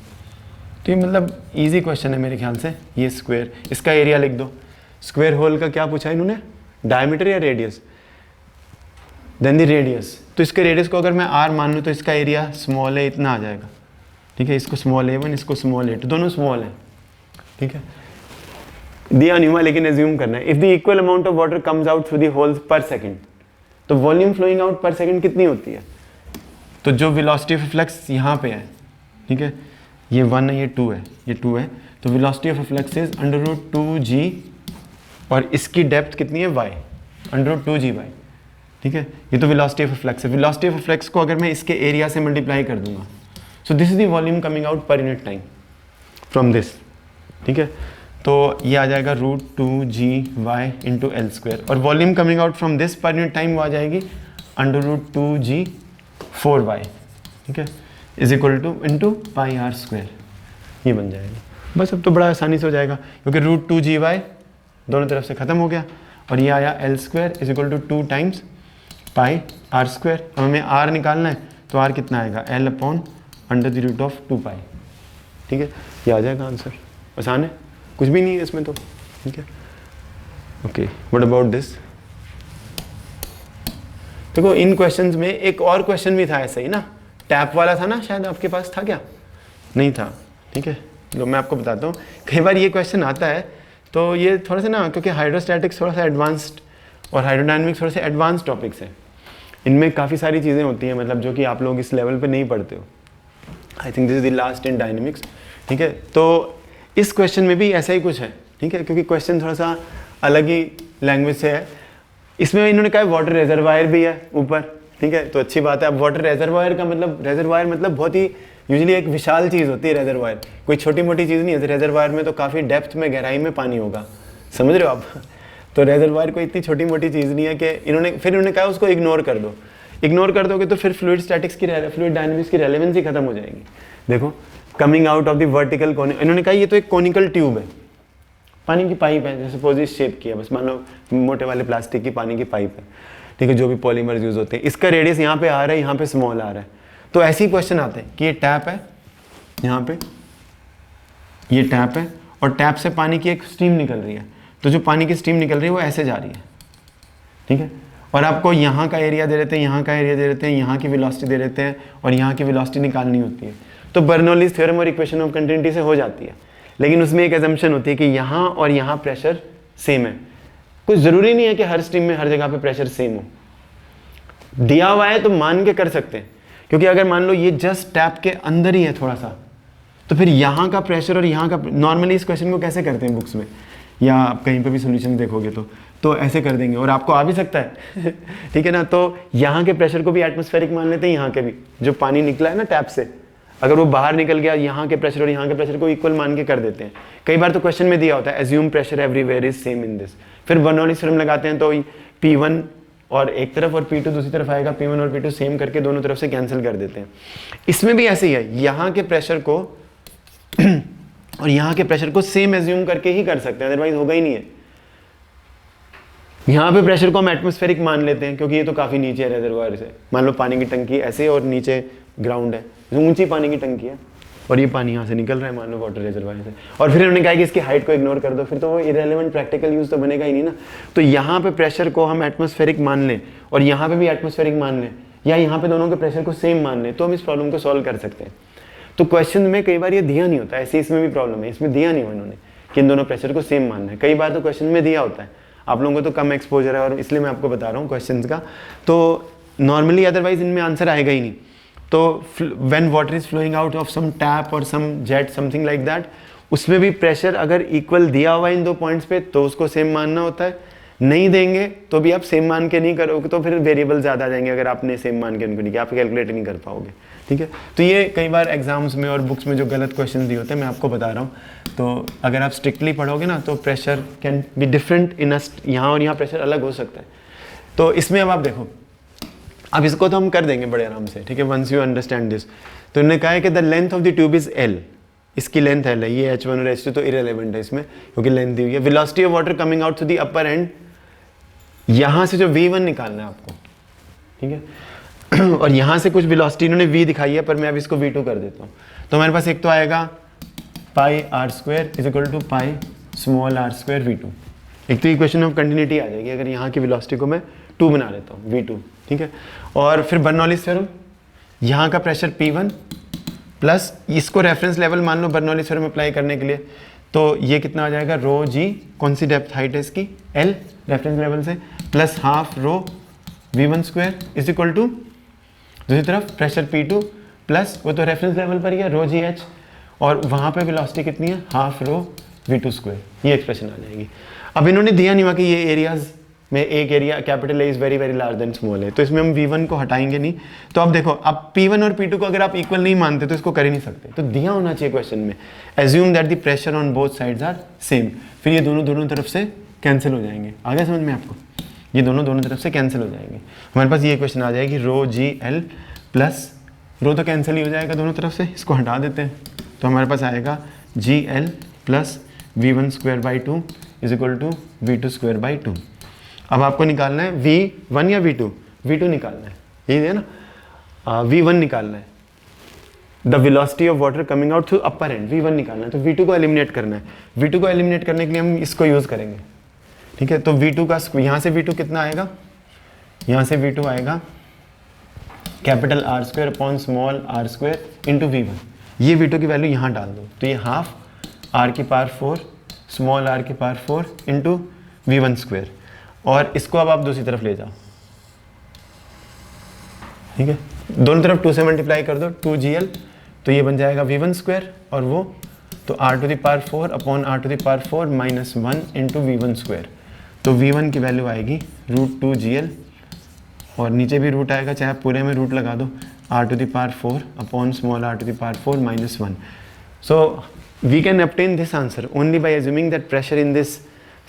तो ये मतलब इजी क्वेश्चन है मेरे ख्याल से. ये स्क्वायर, इसका एरिया लिख दो. स्क्वायर होल का क्या पूछा इन्होंने, डायमीटर या रेडियस? Then the radius. तो इसके रेडियस को अगर मैं r मान लूँ तो इसका एरिया स्मॉल है, इतना आ जाएगा, ठीक है. इसको स्मॉल a1, इसको स्मॉल a2, दोनों स्मॉल है, ठीक है. दिया नहीं हुआ लेकिन एज्यूम करना है. If the equal amount of water comes out through the holes पर सेकंड, तो वॉल्यूम फ्लोइंग आउट पर सेकंड कितनी होती है? तो जो वेलोसिटी ऑफ फ्लक्स यहाँ पे है, ठीक है, ये 1 है, ये 2 है, ये 2 है, तो velocity of flux is √2g, और इसकी डेप्थ कितनी है y, √2gy, ठीक है. ये तो वेलोसिटी ऑफ फ्लक्स है. वेलोसिटी ऑफ फ्लक्स को अगर मैं इसके एरिया से मल्टीप्लाई कर दूंगा, सो this is the volume coming out per unit time from this, ठीक है. तो ये आ जाएगा √2gy इंटू एल स्क्वायर, और volume coming out from this पर यूनिट टाइम वो आ जाएगी √2g 4y, ठीक है, is equal two into πr square. ये बन जाएगा. बस अब तो बड़ा आसानी से हो जाएगा क्योंकि √2gy दोनों तरफ से ख़त्म हो गया, और ये आया L square is equal to 2 times πr square. अब हमें r निकालना है, तो r कितना आएगा, L/√2π, ठीक है. ये आ जाएगा आंसर. आसान है, कुछ भी नहीं है इसमें तो, ठीक है. Okay, what about this? देखो इन क्वेश्चंस में एक और क्वेश्चन भी था ऐसा ही ना, टैप वाला था ना, शायद आपके पास था क्या? नहीं था, ठीक है. तो मैं आपको बताता हूँ, कई बार ये क्वेश्चन आता है तो ये थोड़ा सा ना, क्योंकि हाइड्रोस्टैटिक्स थोड़ा सा एडवांस्ड और हाइड्रोडायनेमिक्स थोड़े से एडवांस टॉपिक्स हैं, इनमें काफ़ी सारी चीज़ें होती हैं, मतलब जो कि आप लोग इस लेवल पे नहीं पढ़ते हो. आई think this is the last in dynamics, ठीक है. तो इस क्वेश्चन में भी ऐसा ही कुछ है, ठीक है, क्योंकि क्वेश्चन थोड़ा सा अलग ही लैंग्वेज से है. इसमें इन्होंने कहा वाटर रेजरवायर भी है ऊपर, ठीक है, तो अच्छी बात है. अब वाटर रेजरवायर का मतलब, रेजरवायर मतलब बहुत ही यूजुअली एक विशाल चीज़ होती है रेजरवायर, कोई छोटी मोटी चीज़ नहीं है. रेजरवायर में तो काफ़ी डेप्थ में, गहराई में पानी होगा, समझ रहे हो आप. तो रेजरवायर कोई इतनी छोटी मोटी चीज़ नहीं है कि इन्होंने कहा उसको इग्नोर कर दो. इग्नोर कर दोगे तो फिर फ्लूइड स्टैटिक्स की, फ्लूइड डायनेमिक्स की रेलेवेंसी खत्म हो जाएगी. देखो coming out of the vertical cone, इन्होंने कहा ये तो एक कोनिकल ट्यूब है, पानी की पाइप है, जैसे सपोज इस शेप की है, बस मान लो मोटे वाले प्लास्टिक की पानी की पाइप है, ठीक है, जो भी पॉलीमर्स यूज होते हैं. इसका रेडियस यहाँ पे आ रहा है, यहाँ पे स्मॉल आ रहा है. तो ऐसे ही क्वेश्चन आते हैं कि ये टैप है, यहाँ पे ये टैप है, और टैप से पानी की एक स्टीम निकल रही है. तो जो पानी की स्टीम निकल रही है वो ऐसे जा रही है, ठीक है, और आपको यहाँ का एरिया दे देते हैं, यहाँ का एरिया दे देते हैं, यहाँ की वेलोसिटी दे देते हैं, और यहाँ की वेलोसिटी निकालनी होती है. तो बर्नौलीज थ्योरम और इक्वेशन ऑफ कंटिन्यूटी से हो जाती है, लेकिन उसमें एक एजम्पशन होती है कि यहाँ और यहाँ प्रेशर सेम है. कुछ ज़रूरी नहीं है कि हर स्ट्रीम में हर जगह पे प्रेशर सेम हो. दिया हुआ है तो मान के कर सकते हैं, क्योंकि अगर मान लो ये जस्ट टैप के अंदर ही है थोड़ा सा, तो फिर यहाँ का प्रेशर और यहाँ का, नॉर्मली इस क्वेश्चन को कैसे करते हैं बुक्स में, या आप कहीं पे भी सोल्यूशन देखोगे तो ऐसे कर देंगे, और आपको आ भी सकता है ठीक है ना. तो यहाँ के प्रेशर को भी एटमॉस्फेरिक मान लेते हैं, यहाँ के भी, जो पानी निकला है ना टैप से, अगर वो बाहर निकल गया, यहाँ के प्रेशर और यहाँ के प्रेशर को इक्वल मान के कर देते हैं. कई बार तो क्वेश्चन में दिया होता है assume pressure everywhere is same in this, फिर बर्नौलीज थ्योरम लगाते हैं, तो P1 और एक तरफ और P2 दूसरी तरफ आएगा, P1 और P2 सेम करके दोनों तरफ से कैंसिल कर देते हैं. इसमें भी ऐसे ही है, यहाँ के प्रेशर को और यहाँ के प्रेशर को सेम एज्यूम करके ही कर सकते हैं, अदरवाइज होगा ही नहीं है. यहाँ पे प्रेशर को हम एटमॉस्फेरिक मान लेते हैं क्योंकि ये तो काफ़ी नीचे है रेजरवायर से. मान लो पानी की टंकी ऐसे और नीचे ग्राउंड है, ऊंची पानी की टंकी है, और ये पानी यहाँ से निकल रहा है मान लो वाटर रेजरवायर से, और फिर उन्होंने कहा कि इसकी हाइट को इग्नोर कर दो, फिर तो वो इरेलेवेंट प्रैक्टिकल यूज़ तो बनेगा ही नहीं ना. तो यहाँ पे प्रेशर को हम एटमॉस्फेरिक मान लें और यहाँ पे भी एटमॉस्फेरिक मान लें, या यहाँ पे दोनों के प्रेशर को सेम मान लें, तो हम इस प्रॉब्लम को सॉल्व कर सकते हैं. तो क्वेश्चन में कई बार ये दिया नहीं होता, ऐसे इसमें भी प्रॉब्लम है, इसमें दिया नहीं हुआ इन्होंने कि इन दोनों प्रेशर को सेम मानना है. कई बार तो क्वेश्चन में दिया होता है, आप लोगों को तो कम एक्सपोजर है और इसलिए मैं आपको बता रहा हूँ क्वेश्चंस का. तो नॉर्मली अदरवाइज इनमें आंसर आएगा ही नहीं. तो when water is flowing out of some tap और some jet something like that, उसमें भी प्रेशर अगर इक्वल दिया हुआ है इन दो पॉइंट्स पे तो उसको सेम मानना होता है, नहीं देंगे तो भी आप सेम मान के नहीं करोगे तो फिर वेरिएबल ज़्यादा आ जाएंगे, अगर आपने सेम मान के उनको नहीं किया आप कैलकुलेट नहीं कर पाओगे। ठीक है, तो ये कई बार एग्जाम्स में और बुक्स में जो गलत क्वेश्चन दिए होते हैं मैं आपको बता रहा हूँ। तो अगर आप स्ट्रिक्टली पढ़ोगे ना तो pressure can be different in यहाँ और यहाँ प्रेशर अलग हो सकता है। तो इसमें अब आप देखो, अब इसको तो हम कर देंगे बड़े आराम से, ठीक है, वंस यू अंडरस्टैंड दिस। तो इन्होंने कहा है कि the length of the tube is L, इसकी लेंथ एल है, ये H1 और H2 तो इरेलेवेंट है इसमें क्योंकि लेंथ दी हुई है। Velocity of water coming out to the upper end, यहाँ से जो V1 निकालना है आपको, ठीक है और यहाँ से कुछ वेलोसिटी इन्होंने V दिखाई है पर मैं अब इसको V2 कर देता हूँ। तो हमारे पास एक तो आएगा pi r square is equal to pi small r square V2। एक तो इक्वेशन ऑफ कंटिन्यूटी आ जाएगी अगर यहाँ की वेलोसिटी को मैं 2 बना लेता हूँ V2, ठीक है। और फिर बर्नौलीज थ्योरम, यहाँ का प्रेशर P1 प्लस इसको रेफरेंस लेवल मान लो बर्नौलीज थ्योरम अप्लाई करने के लिए, तो ये कितना आ जाएगा रो जी, कौन सी डेप्थ हाइट है इसकी L रेफरेंस लेवल से, plus half rho V1 square is equal to दूसरी तरफ प्रेशर P2 प्लस वो तो रेफरेंस लेवल पर ही है रो जी एच, और वहाँ पे वेलोसिटी कितनी है हाफ रो V2 स्क्वायर, ये एक्सप्रेशन आ जाएगी। अब इन्होंने दिया नहीं हुआ कि ये एरियाज में एक area capital A is very very large then small है, तो इसमें हम V1 को हटाएंगे नहीं। तो अब देखो, अब P1 और P2 को अगर आप इक्वल नहीं मानते तो इसको कर ही नहीं सकते, तो दिया होना चाहिए क्वेश्चन में assume that the pressure on both sides are same, फिर ये दोनों तरफ से कैंसिल हो जाएंगे। आ गया समझ में आपको, ये दोनों तरफ से कैंसिल हो जाएंगे। हमारे पास ये क्वेश्चन आ जाएगी रो जी एल प्लस रो तो कैंसिल ही हो जाएगा दोनों तरफ से, इसको हटा देते हैं, तो हमारे पास आएगा G L plus V1 square by 2 is equal to V2 square by 2। अब आपको निकालना है V1 या V2, V2 निकालना है, यही है ना, V1 निकालना है, the velocity of water coming out through upper and, V1 निकालना है, तो V2 को एलिमिनेट करना है। V2 को एलिमिनेट करने के लिए हम इसको यूज़ करेंगे, ठीक है। तो V2 का यहाँ से V2 कितना आएगा, यहाँ से V2 आएगा capital R square upon small r square into V1, ये V2 की वैल्यू यहाँ डाल दो, तो ये हाफ R की पावर 4 स्मॉल r की पावर 4 इंटू V1 स्क्वायर, और इसको अब आप दूसरी तरफ ले जाओ, ठीक है, दोनों तरफ 2 से मल्टीप्लाई कर दो 2gl, तो ये बन जाएगा V1 स्क्वायर और वो तो r to the power 4 upon r to the power 4 minus 1 into V1 square, तो V1 की वैल्यू आएगी √2gl, और नीचे भी रूट आएगा, चाहे पूरे में रूट लगा दो, r to the power 4 upon small r to the power 4 minus 1। So we can obtain this answer only by assuming that pressure in this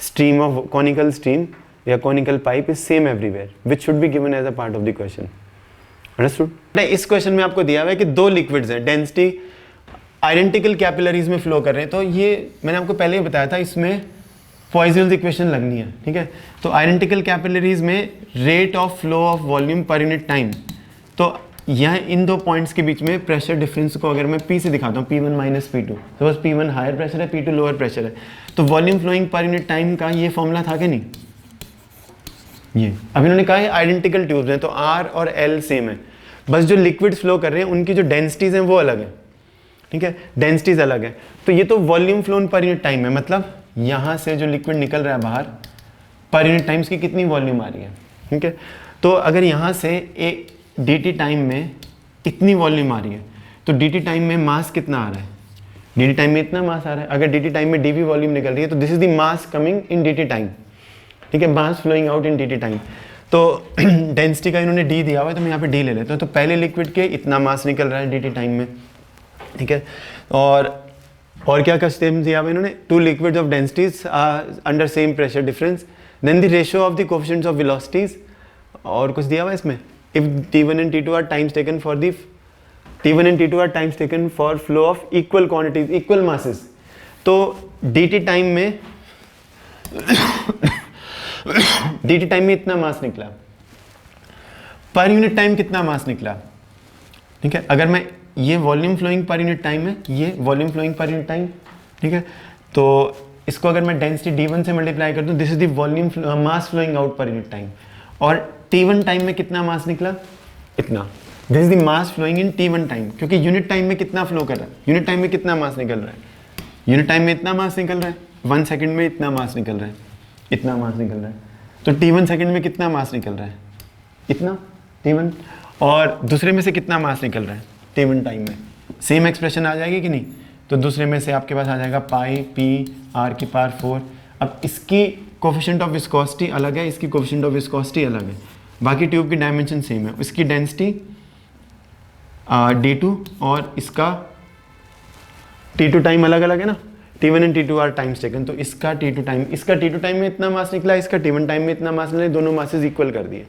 stream of conical stream या conical pipe is same everywhere, which should be given as a part of the question. Understood? इस question में आपको दिया हुआ है कि दो liquids हैं, डेंसिटी आइडेंटिकल कैपिलरीज में फ्लो कर रहे हैं, तो ये मैंने आपको पहले ही बताया था, इसमें पॉइजन्स इक्वेशन लगनी है, ठीक है। तो आइडेंटिकल कैपिलरीज में rate of flow of volume पर यूनिट टाइम, तो यहाँ इन दो पॉइंट्स के बीच में प्रेशर डिफरेंस को अगर मैं P से दिखाता हूँ, P1 माइनस P2, तो बस P1 हायर प्रेशर है, P2 लोअर प्रेशर है, तो volume flowing per unit time का ये फॉर्मूला था कि नहीं, ये अब इन्होंने कहा है आइडेंटिकल ट्यूब्स हैं तो R और L सेम है, बस जो लिक्विड्स फ्लो कर रहे हैं उनकी जो डेंसिटीज हैं वो अलग है, ठीक है, डेंसिटीज अलग है। तो ये तो वॉल्यूम फ्लोन पर यूनिट टाइम है, मतलब यहाँ से जो लिक्विड निकल रहा है बाहर पर यूनिट टाइम्स की कितनी वॉल्यूम आ रही है, ठीक है। तो अगर यहाँ से एक dt टाइम में इतनी वॉल्यूम आ रही है, तो dt टाइम में मास कितना आ रहा है, dt टाइम में इतना मास आ रहा है, अगर dt टाइम में dv वॉल्यूम निकल रही है तो this is the mass coming in dt time, ठीक है, mass flowing out in dt time. तो डेंसिटी का इन्होंने d दिया हुआ है तो मैं यहाँ पे d ले लेता हूँ, तो पहले लिक्विड के इतना मास निकल रहा है dt टाइम में, ठीक है। और क्या का स्टेम दिया हुआ इन्होंने, two liquids of densities under same pressure difference, then the ratio of the coefficients of velocities, और कुछ दिया हुआ है इसमें, if T1 and T2 are times taken for the T1 and T2 are times taken for flow of equal quantities, equal masses, तो dt time में dt time में इतना मास निकला, पर यूनिट टाइम कितना मास निकला, ठीक है। अगर मैं ये volume flowing per unit time है, ये volume flowing per unit time, ठीक है, तो इसको अगर मैं डेंसिटी d1 से मल्टीप्लाई कर दूं, this is the volume mass flowing out per unit time, और T1 टाइम में कितना मास निकला, इतना, this is the mass flowing in T1 time, क्योंकि यूनिट टाइम में कितना फ्लो कर रहा है, यूनिट टाइम में कितना मास निकल रहा है, यूनिट टाइम में इतना मास निकल रहा है, 1 सेकंड में इतना मास निकल रहा है, इतना मास निकल रहा है, तो T1 सेकंड में कितना मास निकल रहा है, इतना T1, और दूसरे में से कितना मास निकल रहा है T1 टाइम में, सेम एक्सप्रेशन आ जाएगी कि नहीं। तो दूसरे में से आपके पास आ जाएगा पाई पी आर की पावर 4। अब इसकी कोफिशिएंट ऑफ विस्कोसिटी अलग है, इसकी कोफिशिएंट ऑफ विस्कोसिटी अलग है, बाकी ट्यूब की डायमेंशन सेम है। इसकी डेंसिटी D2 और इसका T2 टाइम अलग अलग है ना, T1 and T2 are times taken. तो इसका T2 टाइम में इतना मास निकला, इसका T1 टाइम में इतना मास निकला, दोनों मासेस इक्वल कर दिए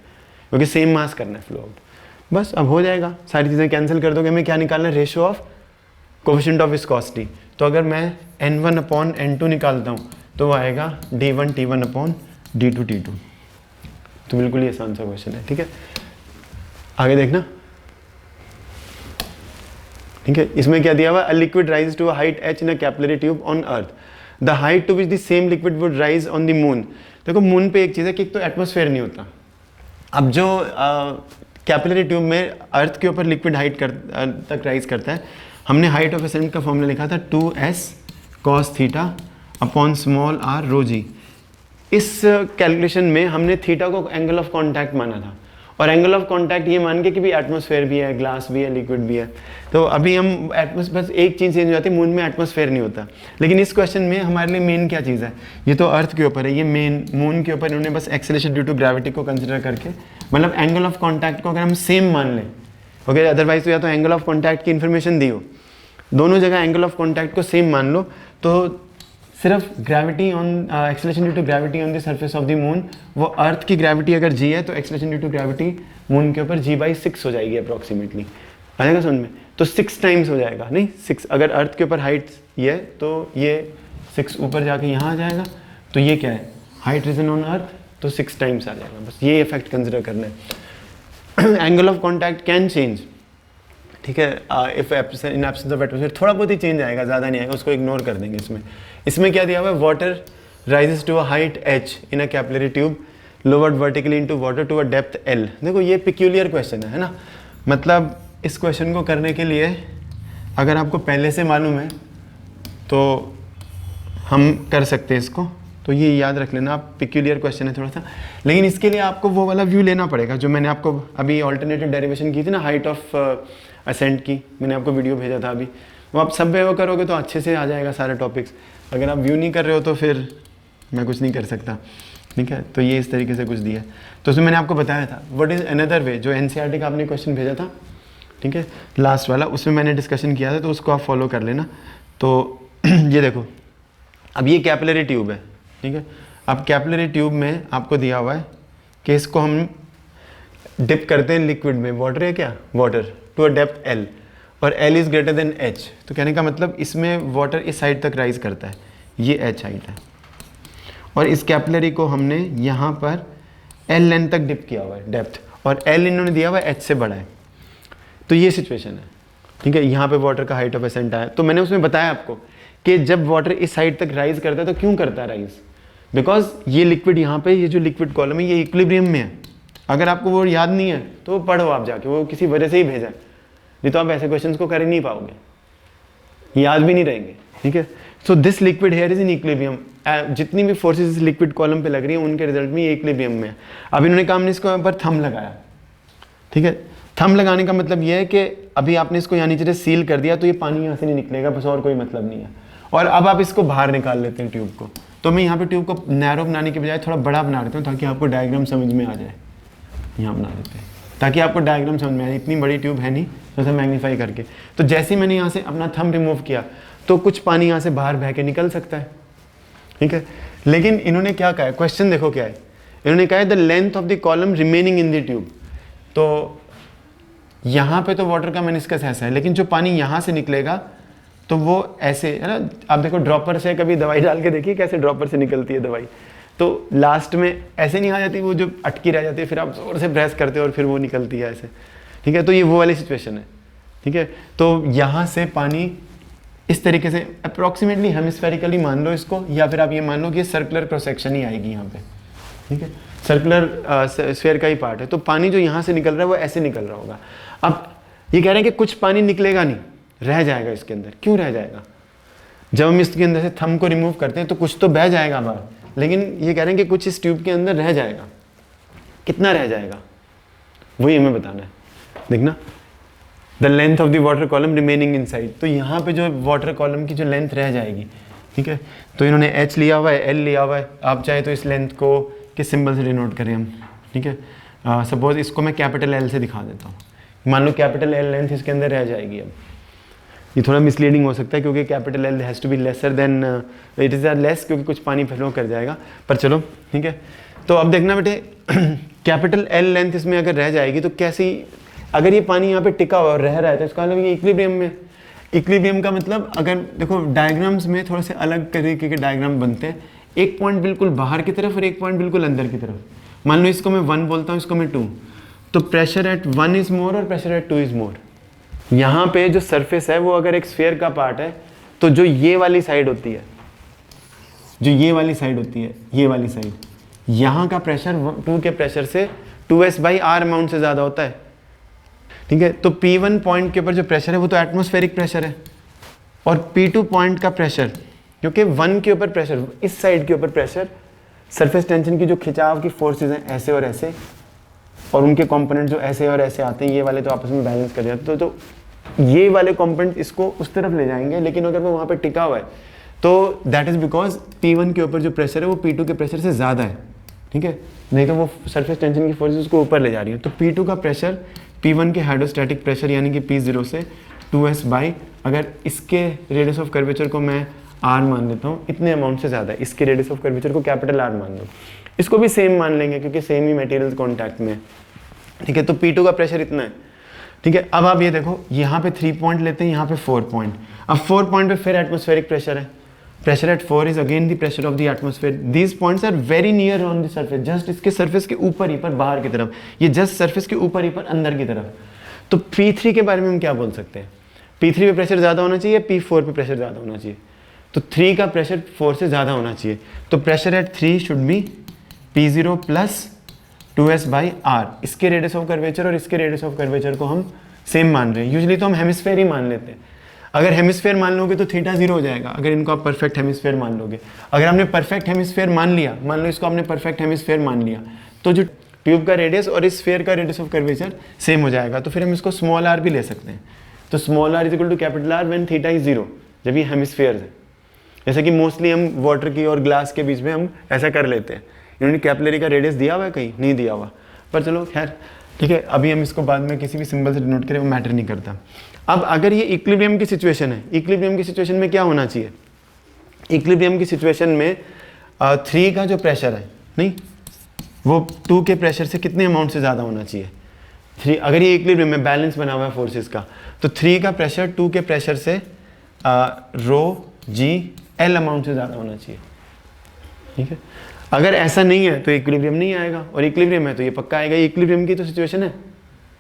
क्योंकि सेम मास करना है फ्लो आउट। बस अब हो जाएगा, सारी चीज़ें कैंसिल कर दोगे। हमें क्या निकालना है, ratio of coefficient of viscosity. तो अगर मैं N1/N2 निकालता हूँ तो वो आएगा D1 T1 D2 T2। तो बिल्कुल ये आसान सा क्वेश्चन है, ठीक है। आगे देखना, ठीक है। इसमें क्या दिया हुआ, a liquid rise to a height h in a capillary tube on earth, the height to which the same liquid would rise on the moon. देखो मून पे एक चीज़ है कि एक तो एटमॉस्फेयर नहीं होता। अब जो कैपिलरी ट्यूब में अर्थ के ऊपर लिक्विड हाइट तक राइज करता है, हमने हाइट ऑफ असेंट का फॉर्मूला लिखा था 2s cos theta upon small r रो जी। इस कैलकुलेशन में हमने थीटा को एंगल ऑफ कांटेक्ट माना था, और एंगल ऑफ कांटेक्ट ये मान के कि भी एटमॉस्फेयर भी है, ग्लास भी है, लिक्विड भी है। तो अभी हम एटमॉस्फेयर, बस एक चीज़ चेंज हो जाती है, मून में एटमॉस्फेयर नहीं होता। लेकिन इस क्वेश्चन में हमारे लिए मेन क्या चीज़ है, ये तो अर्थ के ऊपर है, ये मेन मून के ऊपर इन्होंने बस एक्सेलरेशन ड्यू टू ग्रेविटी को कंसिडर करके, मतलब एंगल ऑफ कॉन्टैक्ट को अगर हम सेम मान लें, ओके, अदरवाइज तो या तो एंगल ऑफ कॉन्टैक्ट की इन्फॉर्मेशन दी हो, दोनों जगह एंगल ऑफ कॉन्टैक्ट को सेम मान लो, तो सिर्फ gravity on acceleration due to gravity on the surface of the moon, वो अर्थ की ग्रेविटी अगर g है तो acceleration due to gravity moon के ऊपर g/6 हो जाएगी अप्रॉक्सीमेटली। आ जाएगा समझ में? तो 6 टाइम्स हो जाएगा, नहीं 6, अगर अर्थ के ऊपर हाइट ये है तो ये 6 ऊपर जाके यहाँ आ जाएगा, तो ये क्या है, हाइट रीजन ऑन अर्थ, तो 6 टाइम्स आ जाएगा। बस ये इफेक्ट कंसिडर करना है। Angle of contact can change, ठीक है, if in absence of atmosphere थोड़ा बहुत ही चेंज आएगा, ज़्यादा नहीं आएगा, उसको इग्नोर कर देंगे। इसमें क्या दिया हुआ है, water rises to a height h in a capillary tube lowered vertically into water to a depth L। देखो ये पिक्यूलियर क्वेश्चन है ना, मतलब इस क्वेश्चन को करने के लिए अगर आपको पहले से मालूम है तो हम कर सकते हैं इसको, तो ये याद रख लेना आप, पिक्यूलियर क्वेश्चन है थोड़ा सा। लेकिन इसके लिए आपको वो वाला व्यू लेना पड़ेगा जो मैंने आपको अभी ऑल्टरनेटिव डेरिवेशन की थी ना, हाइट ऑफ असेंट की, मैंने आपको वीडियो भेजा था अभी, वो आप सब वो करोगे तो अच्छे से आ जाएगा सारे टॉपिक्स। अगर आप व्यू नहीं कर रहे हो तो फिर मैं कुछ नहीं कर सकता, ठीक है। तो ये इस तरीके से कुछ दिया है, तो उसमें मैंने आपको बताया था व्हाट इज़ अनदर वे, जो NCERT का आपने क्वेश्चन भेजा था, ठीक है, लास्ट वाला, उसमें मैंने डिस्कशन किया था, तो उसको आप फॉलो कर लेना। तो ये देखो, अब ये कैपिलरी ट्यूब है, ठीक है। अब कैपिलरी ट्यूब में आपको दिया हुआ है कि इसको हम डिप करते हैं लिक्विड में, वाटर है क्या, water to a depth L, और L is greater than H। तो कहने का मतलब इसमें वाटर इस साइड तक राइज करता है, ये H हाइट है, और इस कैपिलरी को हमने यहाँ पर L लेंथ तक डिप किया हुआ है, डेप्थ, और L इन्होंने दिया हुआ है H से बड़ा है। तो ये सिचुएशन है, ठीक है। यहाँ पे वाटर का हाइट ऑफ असेंट आया, तो मैंने उसमें बताया आपको कि जब वाटर इस साइड तक राइज करता है तो क्यों करता है राइज, बिकॉज ये लिक्विड यहाँ पे, ये जो लिक्विड कॉलम है ये इक्विलिब्रियम में है। अगर आपको वो याद नहीं है तो पढ़ो आप जाके, वो किसी वजह से ही भेजा है, नहीं तो आप ऐसे क्वेश्चंस को कर ही नहीं पाओगे, याद भी नहीं रहेंगे, ठीक है। So this liquid here is in equilibrium, जितनी भी फोर्सेस इस लिक्विड कॉलम पे लग रही है उनके रिजल्ट में ये इक्विलिब्रियम में है। अब इन्होंने कहा हमने इसको ऊपर थंब लगाया, ठीक है। थंब लगाने का मतलब ये है कि अभी आपने इसको यहाँ नीचे से सील कर दिया तो ये पानी यहाँ से नहीं निकलेगा, बस, और कोई मतलब नहीं है। और अब आप इसको बाहर निकाल लेते हैं ट्यूब को, तो मैं यहाँ पे ट्यूब को नैरो बनाने के बजाय थोड़ा बड़ा बना देता हूँ ताकि आपको डायग्राम समझ में आ जाए। यहाँ बना देते हैं ताकि आपको डायग्राम समझ में आए, इतनी बड़ी ट्यूब है नहीं, तो मैग्नीफाई करके। तो जैसे ही मैंने यहाँ से अपना थंब रिमूव किया तो कुछ पानी यहाँ से बाहर बह के निकल सकता है, ठीक है। लेकिन इन्होंने क्या कहा है, क्वेश्चन देखो क्या है, इन्होंने कहा है the length of the column remaining in the tube. तो यहाँ पे तो वाटर का मेनिस्कस ऐसा है, लेकिन जो पानी यहाँ से निकलेगा तो वो ऐसे है ना, आप देखो ड्रॉपर से कभी दवाई डाल के देखिए कैसे ड्रॉपर से निकलती है दवाई, तो लास्ट में ऐसे नहीं आ जाती, वो जो अटकी रह जाती है, फिर आप जोर से प्रेस करते हो और फिर वो निकलती है ऐसे, ठीक है। तो ये वो वाली सिचुएशन है, ठीक है। तो यहाँ से पानी इस तरीके से अप्रॉक्सीमेटली हेमिस्फेरिकली मान लो इसको, या फिर आप ये मान लो कि सर्कुलर क्रॉस सेक्शन ही आएगी यहाँ पे, ठीक है, सर्कुलर स्फीयर का ही पार्ट है। तो पानी जो यहाँ से निकल रहा है वो ऐसे निकल रहा होगा। अब ये कह रहे हैं कि कुछ पानी निकलेगा नहीं, रह जाएगा इसके अंदर। क्यों रह जाएगा, जब हम इसके अंदर से थंब को रिमूव करते हैं तो कुछ तो बह जाएगा बाहर, लेकिन ये कह रहे हैं कि कुछ इस ट्यूब के अंदर रह जाएगा। कितना रह जाएगा वही हमें बताना है। देखना, the length of the water column remaining inside, तो यहाँ पे जो वाटर कॉलम की जो लेंथ रह जाएगी, ठीक है, तो इन्होंने h लिया हुआ है, l लिया हुआ है, आप चाहे तो इस लेंथ को किस सिंबल से डिनोट करें हम, ठीक है, सपोज इसको मैं कैपिटल L से दिखा देता हूँ, मान लो कैपिटल L लेंथ इसके अंदर रह जाएगी। अब ये थोड़ा मिसलीडिंग हो सकता है क्योंकि capital L has to be lesser than it is less, क्योंकि कुछ पानी फ्लो कर जाएगा, पर चलो ठीक है। तो अब देखना बेटे, कैपिटल L लेंथ इसमें अगर रह जाएगी तो कैसी, अगर ये पानी यहाँ पे टिका हुआ और रह रहा है तो इसका मतलब ये इक्विलिब्रियम में, इक्विलिब्रियम का मतलब, अगर देखो डायग्राम्स में थोड़े से अलग तरीके के डायग्राम बनते हैं, एक पॉइंट बिल्कुल बाहर की तरफ और एक पॉइंट बिल्कुल अंदर की तरफ। मान लो इसको मैं 1 बोलता हूँ, इसको मैं 2, तो प्रेशर एट 1 इज़ मोर और प्रेशर एट 2 इज़ मोर। यहाँ पे जो सरफेस है वो अगर एक स्फीयर का पार्ट है, तो जो ये वाली साइड होती है, जो ये वाली साइड होती है, ये वाली साइड, यहाँ का प्रेशर 2 के प्रेशर से 2s/r अमाउंट से ज़्यादा होता है, ठीक है। तो P1 पॉइंट के ऊपर जो प्रेशर है वो तो एटमॉस्फेरिक प्रेशर है, और P2 पॉइंट का प्रेशर, क्योंकि 1 के ऊपर प्रेशर, इस साइड के ऊपर प्रेशर, सरफेस टेंशन की जो खिंचाव की फोर्सेज हैं ऐसे और ऐसे, और उनके कंपोनेंट जो ऐसे और ऐसे आते हैं, ये वाले तो आपस में बैलेंस कर जाते हैं, तो ये वाले कंपोनेंट इसको उस तरफ ले जाएंगे, लेकिन अगर वो वहाँ पे टिका हुआ है तो दैट इज़ बिकॉज P1 के ऊपर जो प्रेशर है वो P2 के प्रेशर से ज़्यादा है, ठीक है, नहीं तो वो सरफेस टेंशन की फोर्सेज उसको ऊपर ले जा रही है। तो P2 का प्रेशर P1 के हाइड्रोस्टैटिक प्रेशर यानी कि P0 से 2s/, अगर इसके रेडियस ऑफ कर्वेचर को मैं r मान लेता हूँ, इतने अमाउंट से ज़्यादा है, इसके रेडियस ऑफ कर्वेचर को कैपिटल R मान लो, इसको भी सेम मान लेंगे क्योंकि सेम ही मटेरियल कॉन्टैक्ट में है, ठीक है। तो P2 का प्रेशर इतना है, ठीक है। अब आप ये देखो, यहाँ पे 3 पॉइंट लेते हैं, यहाँ पे 4 पॉइंट, अब 4 पॉइंट पे फिर एटमॉस्फेरिक प्रेशर है, pressure at 4 is again the pressure of the atmosphere, these points are very near on the surface, just इसके सरफेस के ऊपर ही पर बाहर की तरफ, ये जस्ट सरफेस के ऊपर ही पर अंदर की तरफ। तो P3 के बारे में हम क्या बोल सकते हैं, P3 पे प्रेशर ज़्यादा होना चाहिए, P4 पे प्रेशर ज़्यादा होना चाहिए, तो 3 का प्रेशर 4 से ज़्यादा होना चाहिए, तो pressure at 3 should be P0 plus 2s/r, इसके रेडियस ऑफ कर्वेचर और इसके रेडियस ऑफ कर्वेचर को हम सेम मान रहे हैं। यूजुअली तो हम हेमिस्फेयर ही मान लेते हैं, अगर हेमिस्फेयर मान लोगे तो थीटा 0 हो जाएगा, अगर इनको आप परफेक्ट हेमिस्फेयर मान लोगे। अगर हमने परफेक्ट हेमिस्फेयर मान लिया, मान लो इसको हमने परफेक्ट हेमिस्फेयर मान लिया, तो जो ट्यूब का रेडियस और इस स्फीयर का रेडियस ऑफ कर्वेचर सेम हो जाएगा, तो फिर हम इसको स्मॉल r भी ले सकते हैं। तो small r is equal to capital R when theta is 0, जब ये हेमिस्फेयर है, जैसे कि मोस्टली हम वाटर की और ग्लास के बीच में हम ऐसा कर लेते हैं। इन्होंने कैपिलरी का रेडियस दिया हुआ है, कहीं नहीं दिया हुआ, पर चलो खैर ठीक है, अभी हम इसको बाद में किसी भी सिंबल से डिनोट करें वो मैटर नहीं करता। अब अगर ये इक्विलिब्रियम की सिचुएशन है, इक्विलिब्रियम की सिचुएशन में क्या होना चाहिए, इक्विलिब्रियम की सिचुएशन में 3 का जो प्रेशर है, नहीं वो 2 के प्रेशर से कितने अमाउंट से ज़्यादा होना चाहिए, 3, अगर ये इक्विलिब्रियम में बैलेंस बना हुआ है फोर्सेस का, तो 3 का प्रेशर 2 के प्रेशर से ρg/L अमाउंट से ज़्यादा होना चाहिए, ठीक है। अगर ऐसा नहीं है तो इक्विलिब्रियम नहीं आएगा, और इक्विलिब्रियम है तो ये पक्का आएगा। इक्विलिब्रियम की तो सिचुएशन है,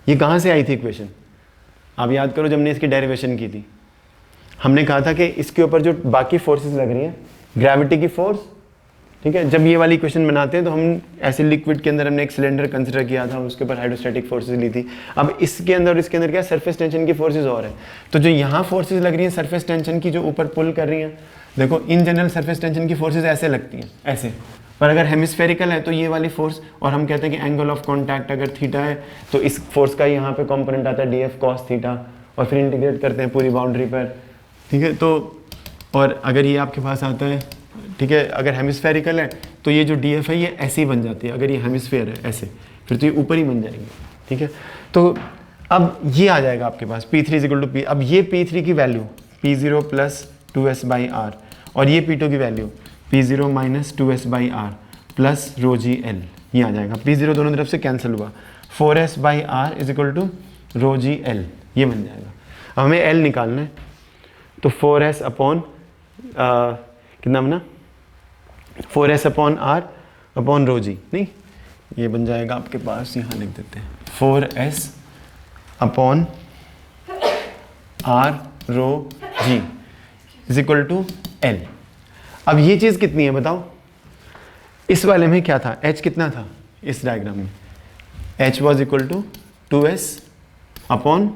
ये कहाँ से आई थी इक्वेशन, आप याद करो जब हमने इसकी डेरिवेशन की थी, हमने कहा था कि इसके ऊपर जो बाकी फोर्सेस लग रही हैं, ग्रेविटी की फोर्स, ठीक है, जब ये वाली इक्वेशन बनाते हैं तो हम ऐसे लिक्विड के अंदर हमने एक सिलेंडर कंसिडर किया था, उसके ऊपर हाइड्रोस्टैटिक फोर्सेस ली थी। अब इसके अंदर और इसके अंदर क्या सरफेस टेंशन की फोर्सेस और है, तो जो यहाँ फोर्सेस लग रही हैं सरफेस टेंशन की जो ऊपर पुल कर रही हैं, देखो इन जनरल सरफेस टेंशन की फोर्सेस ऐसे लगती हैं ऐसे, पर अगर हेमिस्फेरिकल है तो ये वाली फोर्स, और हम कहते हैं कि एंगल ऑफ कॉन्टैक्ट अगर थीटा है तो इस फोर्स का यहाँ पे कंपोनेंट आता है DF cos थीटा, और फिर इंटीग्रेट करते हैं पूरी बाउंड्री पर, ठीक है। तो और अगर ये आपके पास आता है, ठीक है, अगर हेमिस्फेरिकल है तो ये जो DF है ये ऐसे ही बन जाती है, अगर ये हेमिस्फेयर है ऐसे, फिर तो ये ऊपर ही बन जाएंगे, ठीक है। तो अब ये आ जाएगा आपके पास P3 = P, अब ये P3 की वैल्यू P0 + 2s/r, और ये P2 की value P0 - 2s/r plus ρg/L, ये आ जाएगा। P0 दोनों तरफ से कैंसिल हुआ, 4s/r = ρg/L, ये बन जाएगा। अब हमें L निकालना है, तो 4s अपॉन कितना बना, 4s/r अपॉन ρg, नहीं ये बन जाएगा आपके पास, यहाँ लिख देते हैं 4s upon r ρg = L। अब ये चीज़ कितनी है बताओ, इस वाले में क्या था, h कितना था इस डायग्राम में, h was equal to 2s upon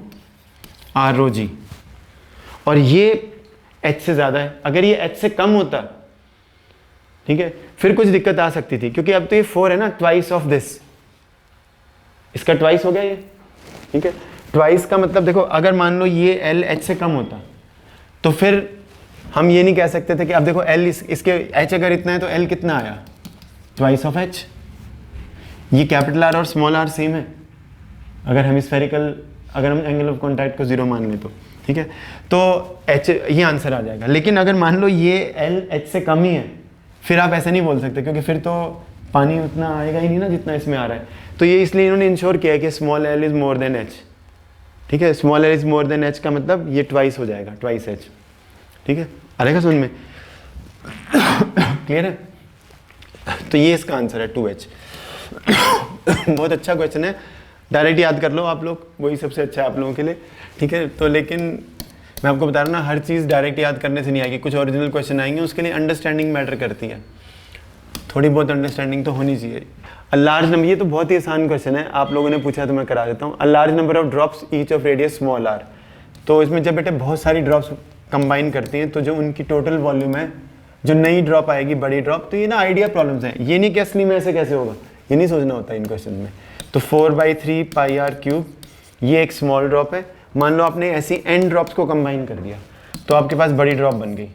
r ρg, और ये h से ज़्यादा है। अगर ये h से कम होता, ठीक है, फिर कुछ दिक्कत आ सकती थी, क्योंकि अब तो ये 4 है ना, ट्वाइस ऑफ दिस, इसका ट्वाइस हो गया ये, ठीक है। ट्वाइस का मतलब देखो, अगर मान लो ये एल एच से कम होता तो फिर हम ये नहीं कह सकते थे कि अब देखो एल इसके एच अगर इतना है तो एल कितना आया, ट्वाइस ऑफ एच। ये कैपिटल आर और स्मॉल आर सेम है अगर हेमिस्फेरिकल, अगर हम एंगल ऑफ कॉन्टैक्ट को 0 मान लें तो, ठीक है, तो एच ये आंसर आ जाएगा। लेकिन अगर मान लो ये एल एच से कम ही है, फिर आप ऐसा नहीं बोल सकते क्योंकि फिर तो पानी उतना आएगा ही नहीं ना जितना इसमें आ रहा है। तो ये इसलिए इन्होंने इंश्योर किया है कि small L is more than H, ठीक है, small L is more than H का मतलब ये ट्वाइस हो जाएगा, ट्वाइस एच, ठीक है, आ रहेगा समझ में? क्लियर है? तो ये इसका आंसर है 2H। बहुत अच्छा क्वेश्चन है, डायरेक्ट याद कर लो आप लोग, वही सबसे अच्छा है आप लोगों के लिए, ठीक है। तो लेकिन मैं आपको बता रहा हूँ ना, हर चीज़ डायरेक्ट याद करने से नहीं आएगी, कुछ ओरिजिनल क्वेश्चन आएंगे, उसके लिए अंडरस्टैंडिंग मैटर करती है, थोड़ी बहुत अंडरस्टैंडिंग तो होनी चाहिए। अ लार्ज नंबर, ये तो बहुत ही आसान क्वेश्चन है, आप लोगों ने पूछा तो मैं करा देता हूँ। A large number of drops each of radius small r, तो इसमें जब बेटे बहुत सारी ड्रॉप्स कंबाइन करती हैं तो जो उनकी टोटल वॉल्यूम है, जो नई ड्रॉप आएगी बड़ी ड्रॉप, तो ये ना आइडिया प्रॉब्लम्स हैं, ये नहीं कि असली में ऐसे कैसे होगा, ये नहीं सोचना होता इन क्वेश्चन में। तो 4/3 पाई आर क्यूब, ये एक स्मॉल ड्रॉप है। मान लो आपने ऐसी n ड्रॉप्स को कंबाइन कर दिया तो आपके पास बड़ी ड्रॉप बन गई,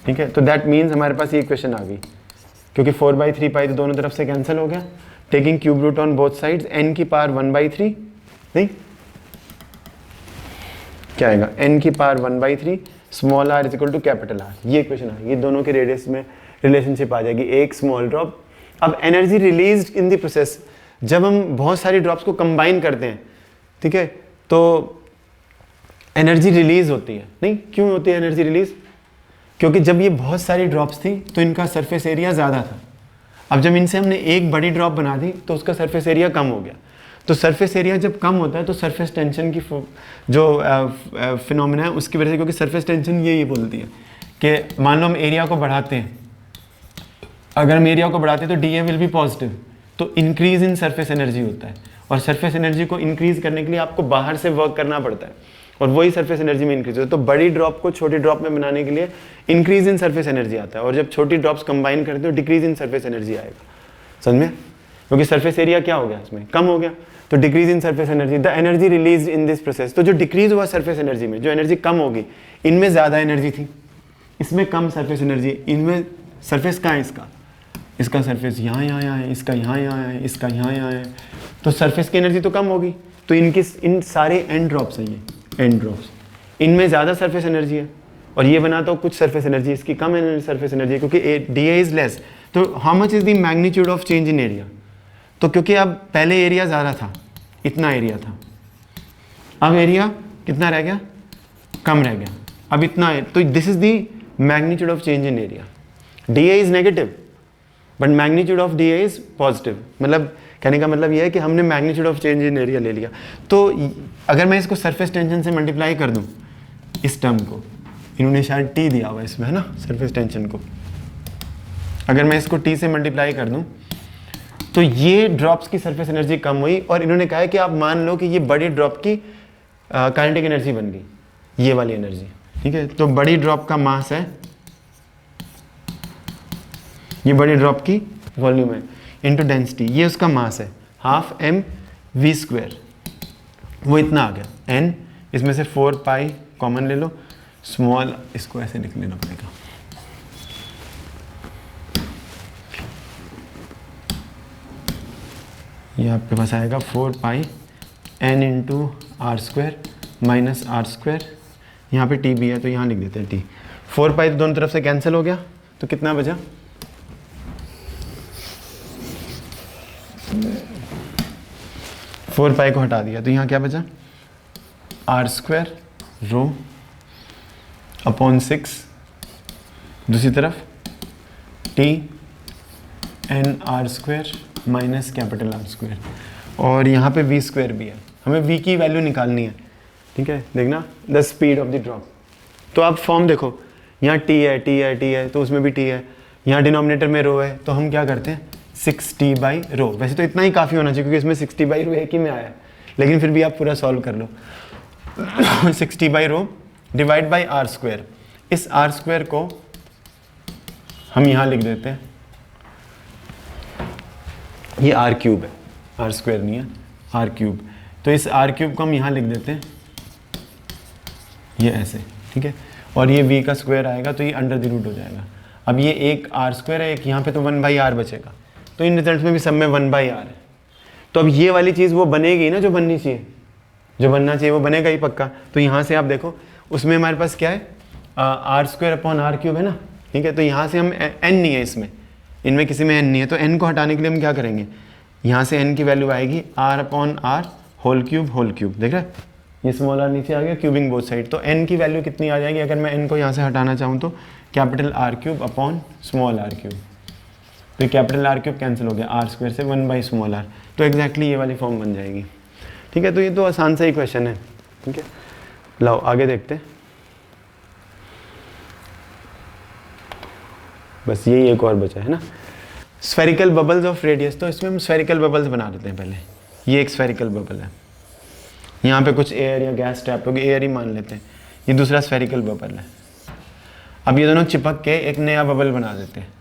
ठीक है। तो दैट मीन्स हमारे पास ये इक्वेशन आ गई, क्योंकि 4/3 पाई तो दोनों तरफ से कैंसिल हो गया, taking cube root on both sides, n की पावर 1/3, नहीं क्या आएगा, n की power 1/3 small r is equal to capital R, ये इक्वेशन आ गई। ये दोनों के रेडियस में रिलेशनशिप आ जाएगी, एक स्मॉल ड्रॉप। अब energy release in the process, जब हम बहुत सारी ड्रॉप्स को कंबाइन करते हैं, ठीक है, तो एनर्जी रिलीज होती है, नहीं क्यों होती है एनर्जी रिलीज? क्योंकि जब ये बहुत सारी ड्रॉप्स थी तो इनका सरफेस एरिया ज़्यादा था। अब जब इनसे हमने एक बड़ी ड्रॉप बना दी तो उसका सरफेस एरिया कम हो गया। तो सरफेस एरिया जब कम होता है तो सरफेस टेंशन की जो फिनोमेना है उसकी वजह से, क्योंकि सरफेस टेंशन ये बोलती है कि मान लो हम एरिया को बढ़ाते हैं, अगर हम एरिया को बढ़ाते हैं तो D A will be positive, तो इंक्रीज इन सरफेस एनर्जी होता है, और सरफेस एनर्जी को इंक्रीज करने के लिए आपको बाहर से वर्क करना पड़ता है, और वही सरफेस एनर्जी में इंक्रीज होता है। तो बड़ी ड्रॉप को छोटी ड्रॉप में बनाने के लिए इंक्रीज इन सरफेस एनर्जी आता है, और जब छोटी ड्रॉप्स कंबाइन करते हो डिक्रीज इन सरफेस एनर्जी आएगा, समझ में? क्योंकि सरफेस एरिया क्या हो गया, इसमें कम हो गया, तो decrease in surface energy, the energy release in this process. तो जो डिक्रीज हुआ सरफेस एनर्जी में, जो एनर्जी कम होगी, इनमें ज़्यादा एनर्जी थी, इसमें कम सरफेस एनर्जी, इनमें सरफेस कहाँ है इसका सरफेस यहाँ है, इसका यहाँ है, इसका यहाँ है, तो सरफेस की एनर्जी तो कम होगी। तो इन सारे एन ड्रॉप्स हैं, ये एन ड्रॉप्स, इनमें ज़्यादा सरफेस एनर्जी है, और ये बनाता हूँ कुछ सरफेस एनर्जी, इसकी कम सरफेस एनर्जी है, क्योंकि डी ए इज़ लेस। तो how much is the magnitude of change in area? तो क्योंकि अब पहले एरिया ज़्यादा था, इतना एरिया था, अब एरिया कितना रह गया, कम रह गया, अब इतना है, तो this is the magnitude of change in area. D A is negative but magnitude of D A is positive, मतलब कहने का मतलब ये है कि हमने magnitude of change in area ले लिया। तो अगर मैं इसको सरफेस टेंशन से मल्टीप्लाई कर दूं, इस टर्म को, इन्होंने शायद टी दिया हुआ है इसमें, है ना, सरफेस टेंशन को, अगर मैं इसको टी से मल्टीप्लाई कर दूं तो ये ड्रॉप्स की सरफेस एनर्जी कम हुई, और इन्होंने कहा है कि आप मान लो कि ये बड़ी ड्रॉप की काइनेटिक एनर्जी बन गई, ये वाली एनर्जी, ठीक है। तो बड़ी ड्रॉप का मास है, ये बड़ी ड्रॉप की वॉल्यूम है इनटू डेंसिटी, ये उसका मास है, हाफ एम वी स्क्वायर, वो इतना आ गया n, इसमें से 4 पाई कॉमन ले लो, स्मॉल इसको ऐसे लिख लेना पड़ेगा, ये आपके पास आएगा 4 pi n into r square minus r square, यहाँ पे t भी है तो यहाँ लिख देते हैं t। 4 पाई तो दोनों तरफ से कैंसिल हो गया, तो कितना बचा, 4 पाई को हटा दिया तो यहाँ क्या बचा, आर स्क्वायर रो अपॉन 6, दूसरी तरफ t n r square minus capital R square, और यहाँ पे वी स्क्वायर भी है, हमें वी की वैल्यू निकालनी है, ठीक है। देखना the speed of the drop, तो आप फॉर्म देखो, यहाँ टी है तो उसमें भी टी है, यहाँ डिनोमिनेटर में रो है, तो हम क्या करते हैं 6t बाई रो, वैसे तो इतना ही काफ़ी होना चाहिए क्योंकि इसमें 6t बाई रो एक ही में आया है, लेकिन फिर भी आप पूरा सॉल्व कर लो। 6t by rho divide by r square, इस आर स्क्वायर को हम यहाँ लिख देते हैं, ये आर क्यूब है, आर स्क्वायर नहीं है, आर क्यूब, तो इस आर क्यूब को हम यहाँ लिख देते हैं ये ऐसे, ठीक है, और ये v का स्क्वायर आएगा तो ये अंडर द रूट हो जाएगा। अब ये एक आर स्क्वायर है, एक यहाँ पे तो 1/r बचेगा, तो इन रिजल्ट में भी सब में 1/r है। तो अब ये वाली चीज़ वो बनेगी ना जो बननी चाहिए, जो बनना चाहिए वो बनेगा ही पक्का। तो यहाँ से आप देखो उसमें हमारे पास क्या है, r² है ना, ठीक है। तो यहाँ से हम n नहीं है इसमें, इनमें किसी में n नहीं है, तो n को हटाने के लिए हम क्या करेंगे, यहाँ से n की वैल्यू आएगी r/r होल क्यूब, देख रहे हैं ये स्मॉल r नीचे आ गया, क्यूबिंग बोथ साइड। तो n की वैल्यू कितनी आ जाएगी, अगर मैं n को यहाँ से हटाना चाहूँ तो कैपिटल R³ स्मॉल r³। तो ये कैपिटल R³ कैंसिल हो गया, r² से 1/r, तो एग्जैक्टली ये वाली फॉर्म बन जाएगी, ठीक है। तो ये तो आसान सा ही क्वेश्चन है, ठीक है। लाओ आगे देखते हैं, बस यही एक और बचा है ना, स्फेरिकल बबल्स ऑफ रेडियस। तो इसमें हम स्फेरिकल बबल्स बना देते हैं पहले। ये एक स्फेरिकल बबल है, यहाँ पे कुछ एयर या गैस ट्रैप होगी, एयर ही मान लेते हैं। ये दूसरा स्फेरिकल बबल है। अब ये दोनों चिपक के एक नया बबल बना देते हैं।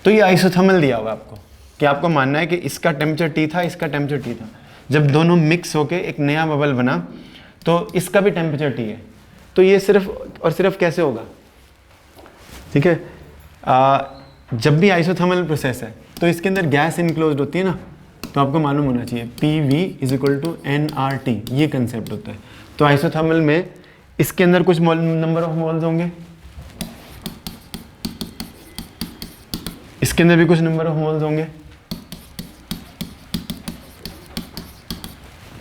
तो ये आइसोथर्मल दिया हुआ आपको, कि आपको मानना है कि इसका टेम्परेचर T था, इसका टेम्परेचर T था। जब दोनों मिक्स होके एक नया बबल बना तो इसका भी टेम्परेचर T है। तो ये सिर्फ और सिर्फ कैसे होगा, ठीक है, जब भी आइसोथर्मल प्रोसेस है तो इसके अंदर गैस इनक्लोज्ड होती है ना, तो आपको मालूम होना चाहिए PV = nRT, ये कंसेप्ट होता है। तो आइसोथर्मल में इसके अंदर कुछ नंबर ऑफ मोल्स होंगे, इसके अंदर भी कुछ नंबर ऑफ मोल्स होंगे।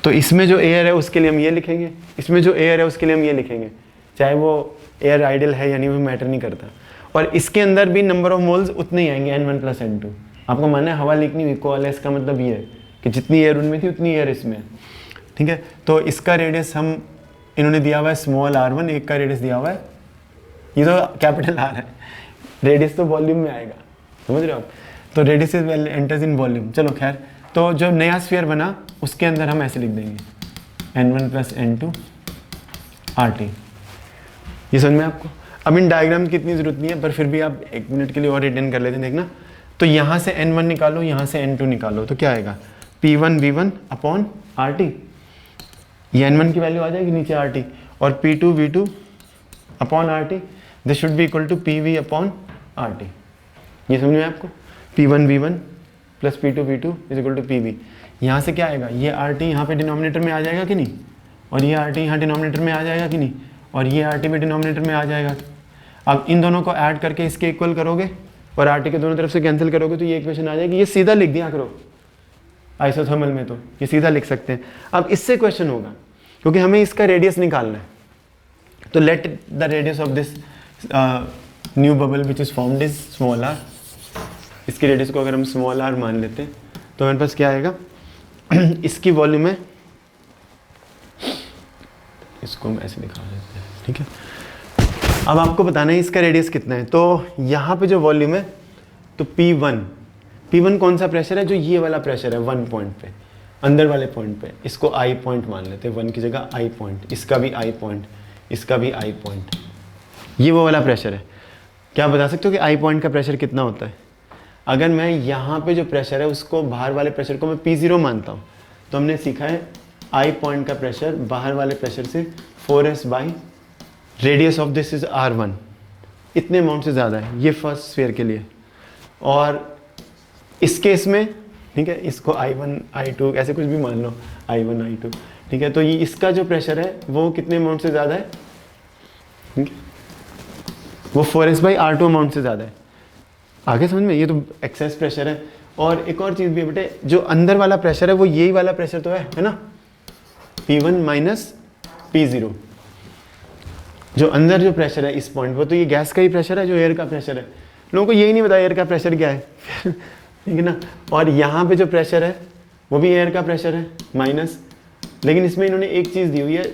तो इसमें जो एयर है उसके लिए हम ये लिखेंगे, इसमें जो एयर है उसके लिए हम ये लिखेंगे, चाहे वो एयर आइडियल है या नहीं वो मैटर नहीं करता। और इसके अंदर भी नंबर ऑफ मोल्स उतने ही आएंगे, n1 + n2। आपको मानना है हवा लीक नहीं हुई, कोएलेस का मतलब ये है कि जितनी एयर उनमें थी उतनी एयर इसमें है, ठीक है। तो इसका रेडियस हम इन्होंने दिया हुआ है स्मॉल r1, एक का रेडियस दिया हुआ है, ये तो कैपिटल R है, रेडियस तो वॉल्यूम में आएगा, समझ रहे हो आप। तो radius is enters in volume. चलो खैर, तो जो नया स्फीयर बना उसके अंदर हम ऐसे लिख देंगे n1 + n2 RT। ये समझ में आपको। अब इन डायग्राम की इतनी ज़रूरत नहीं है, पर फिर भी आप 1 मिनट के लिए और रिटर्न कर लेते हैं, देखना। तो यहाँ से n1 निकालो, यहाँ से n2 निकालो, तो क्या आएगा P1V1 RT। ये n1 की वैल्यू आ जाएगी नीचे RT, और P2V2 RT, this should be equal to PV RT। ये समझ में आपको, P1V1 + P2V2 = PV। यहाँ से क्या आएगा, ये RT यहाँ पे डिनोमिनेटर में आ जाएगा कि नहीं, और ये RT यहाँ डिनोमिनेटर में आ जाएगा कि नहीं, और ये RT भी डिनोमिनेटर में आ जाएगा। अब इन दोनों को ऐड करके इसके इक्वल करोगे और RT के दोनों तरफ से कैंसिल करोगे तो ये इक्वेशन आ जाएगी। ये सीधा लिख दिया करो, आइसोथर्मल में तो ये सीधा लिख सकते हैं। अब इससे क्वेश्चन होगा, क्योंकि हमें इसका रेडियस निकालना है। तो let the radius of this new bubble which is formed is small r। इसकी रेडियस को अगर हम स्मॉल r मान लेते हैं तो हमारे पास क्या आएगा, इसकी वॉल्यूम है, इसको हम ऐसे दिखा देते हैं, ठीक है। अब आपको बताना है इसका रेडियस कितना है। तो यहाँ पे जो वॉल्यूम है, तो P1 कौन सा प्रेशर है, जो ये वाला प्रेशर है 1 पॉइंट पे, अंदर वाले पॉइंट पे, इसको I पॉइंट मान लेते हैं, 1 की जगह I पॉइंट, इसका भी I पॉइंट, इसका भी I पॉइंट, ये वो वाला प्रेशर है। क्या बता सकते हो कि I पॉइंट का प्रेशर कितना होता है। अगर मैं यहाँ पे जो प्रेशर है उसको बाहर वाले प्रेशर को मैं P0 मानता हूँ, तो हमने सीखा है I पॉइंट का प्रेशर बाहर वाले प्रेशर से 4s by radius of this is R1, इतने अमाउंट से ज़्यादा है ये फर्स्ट स्फीयर के लिए। और इस केस में, ठीक है, इसको I1 I2 ऐसे कुछ भी मान लो, I1 I2, ठीक है। तो ये इसका जो प्रेशर है वो कितने अमाउंट से ज़्यादा है, ठीक है, वो 4s/R2 अमाउंट से ज़्यादा है। आगे समझ में, ये तो एक्सेस प्रेशर है। और एक और चीज़ भी है बेटे, जो अंदर वाला प्रेशर है वो यही वाला प्रेशर तो है ना, P1 - P0। जो अंदर जो प्रेशर है इस पॉइंट पर, तो ये गैस का ही प्रेशर है जो एयर का प्रेशर है। लोगों को यही नहीं पता एयर का प्रेशर क्या है ठीक है ना। और यहाँ पे जो प्रेशर है वो भी एयर का प्रेशर है माइनस, लेकिन इसमें इन्होंने एक चीज़ दी हुई है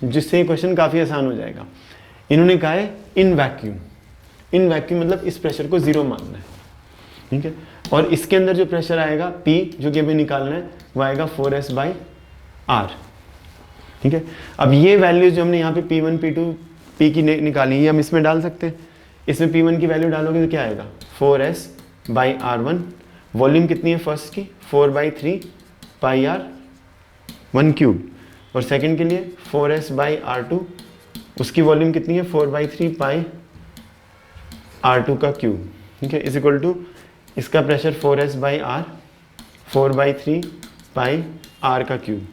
जिससे ये क्वेश्चन काफ़ी आसान हो जाएगा। इन्होंने कहा है इन वैक्यूम मतलब इस प्रेशर को 0 मानना है, ठीक है। और इसके अंदर जो प्रेशर आएगा P, जो कि हमें निकालना है, वो आएगा 4s/R, ठीक है। अब ये वैल्यूज जो हमने यहाँ पे P1 P2 P की निकाली ये हम इसमें डाल सकते हैं। इसमें P1 की वैल्यू डालोगे तो क्या आएगा 4s/R1। वॉल्यूम कितनी है फर्स्ट की, 4/3 πr 1 क्यूब, और सेकंड के लिए 4s बाई R2, उसकी वॉल्यूम कितनी है 4/3 पाई R2 का क्यूब, ठीक है, इज इक्वल टू इसका pressure 4s by R 4/3 pi R का क्यूब।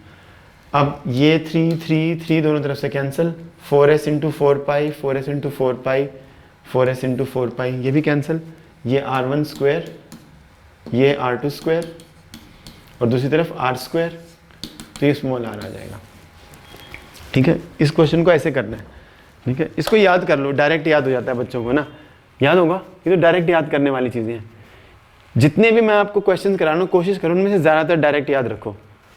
अब ये 3 दोनों तरफ से कैंसिल, 4s इंटू 4 पाई 4s इंटू 4 पाई 4s इंटू 4 पाई, ये भी कैंसिल, ये R1 स्क्वायर, ये R2 स्क्वायर, और दूसरी तरफ R स्क्वायर, तो ये स्मॉल r आ जाएगा। ठीक है, इस क्वेश्चन को ऐसे करना है। ठीक है, इसको याद कर लो, डायरेक्ट याद हो जाता है बच्चों को ना, याद होगा, ये तो डायरेक्ट याद करने वाली चीज़ें हैं। जितने भी मैं आपको क्वेश्चंस करा रहा हूँ कोशिश करो उनमें से ज़्यादातर डायरेक्ट याद रखो।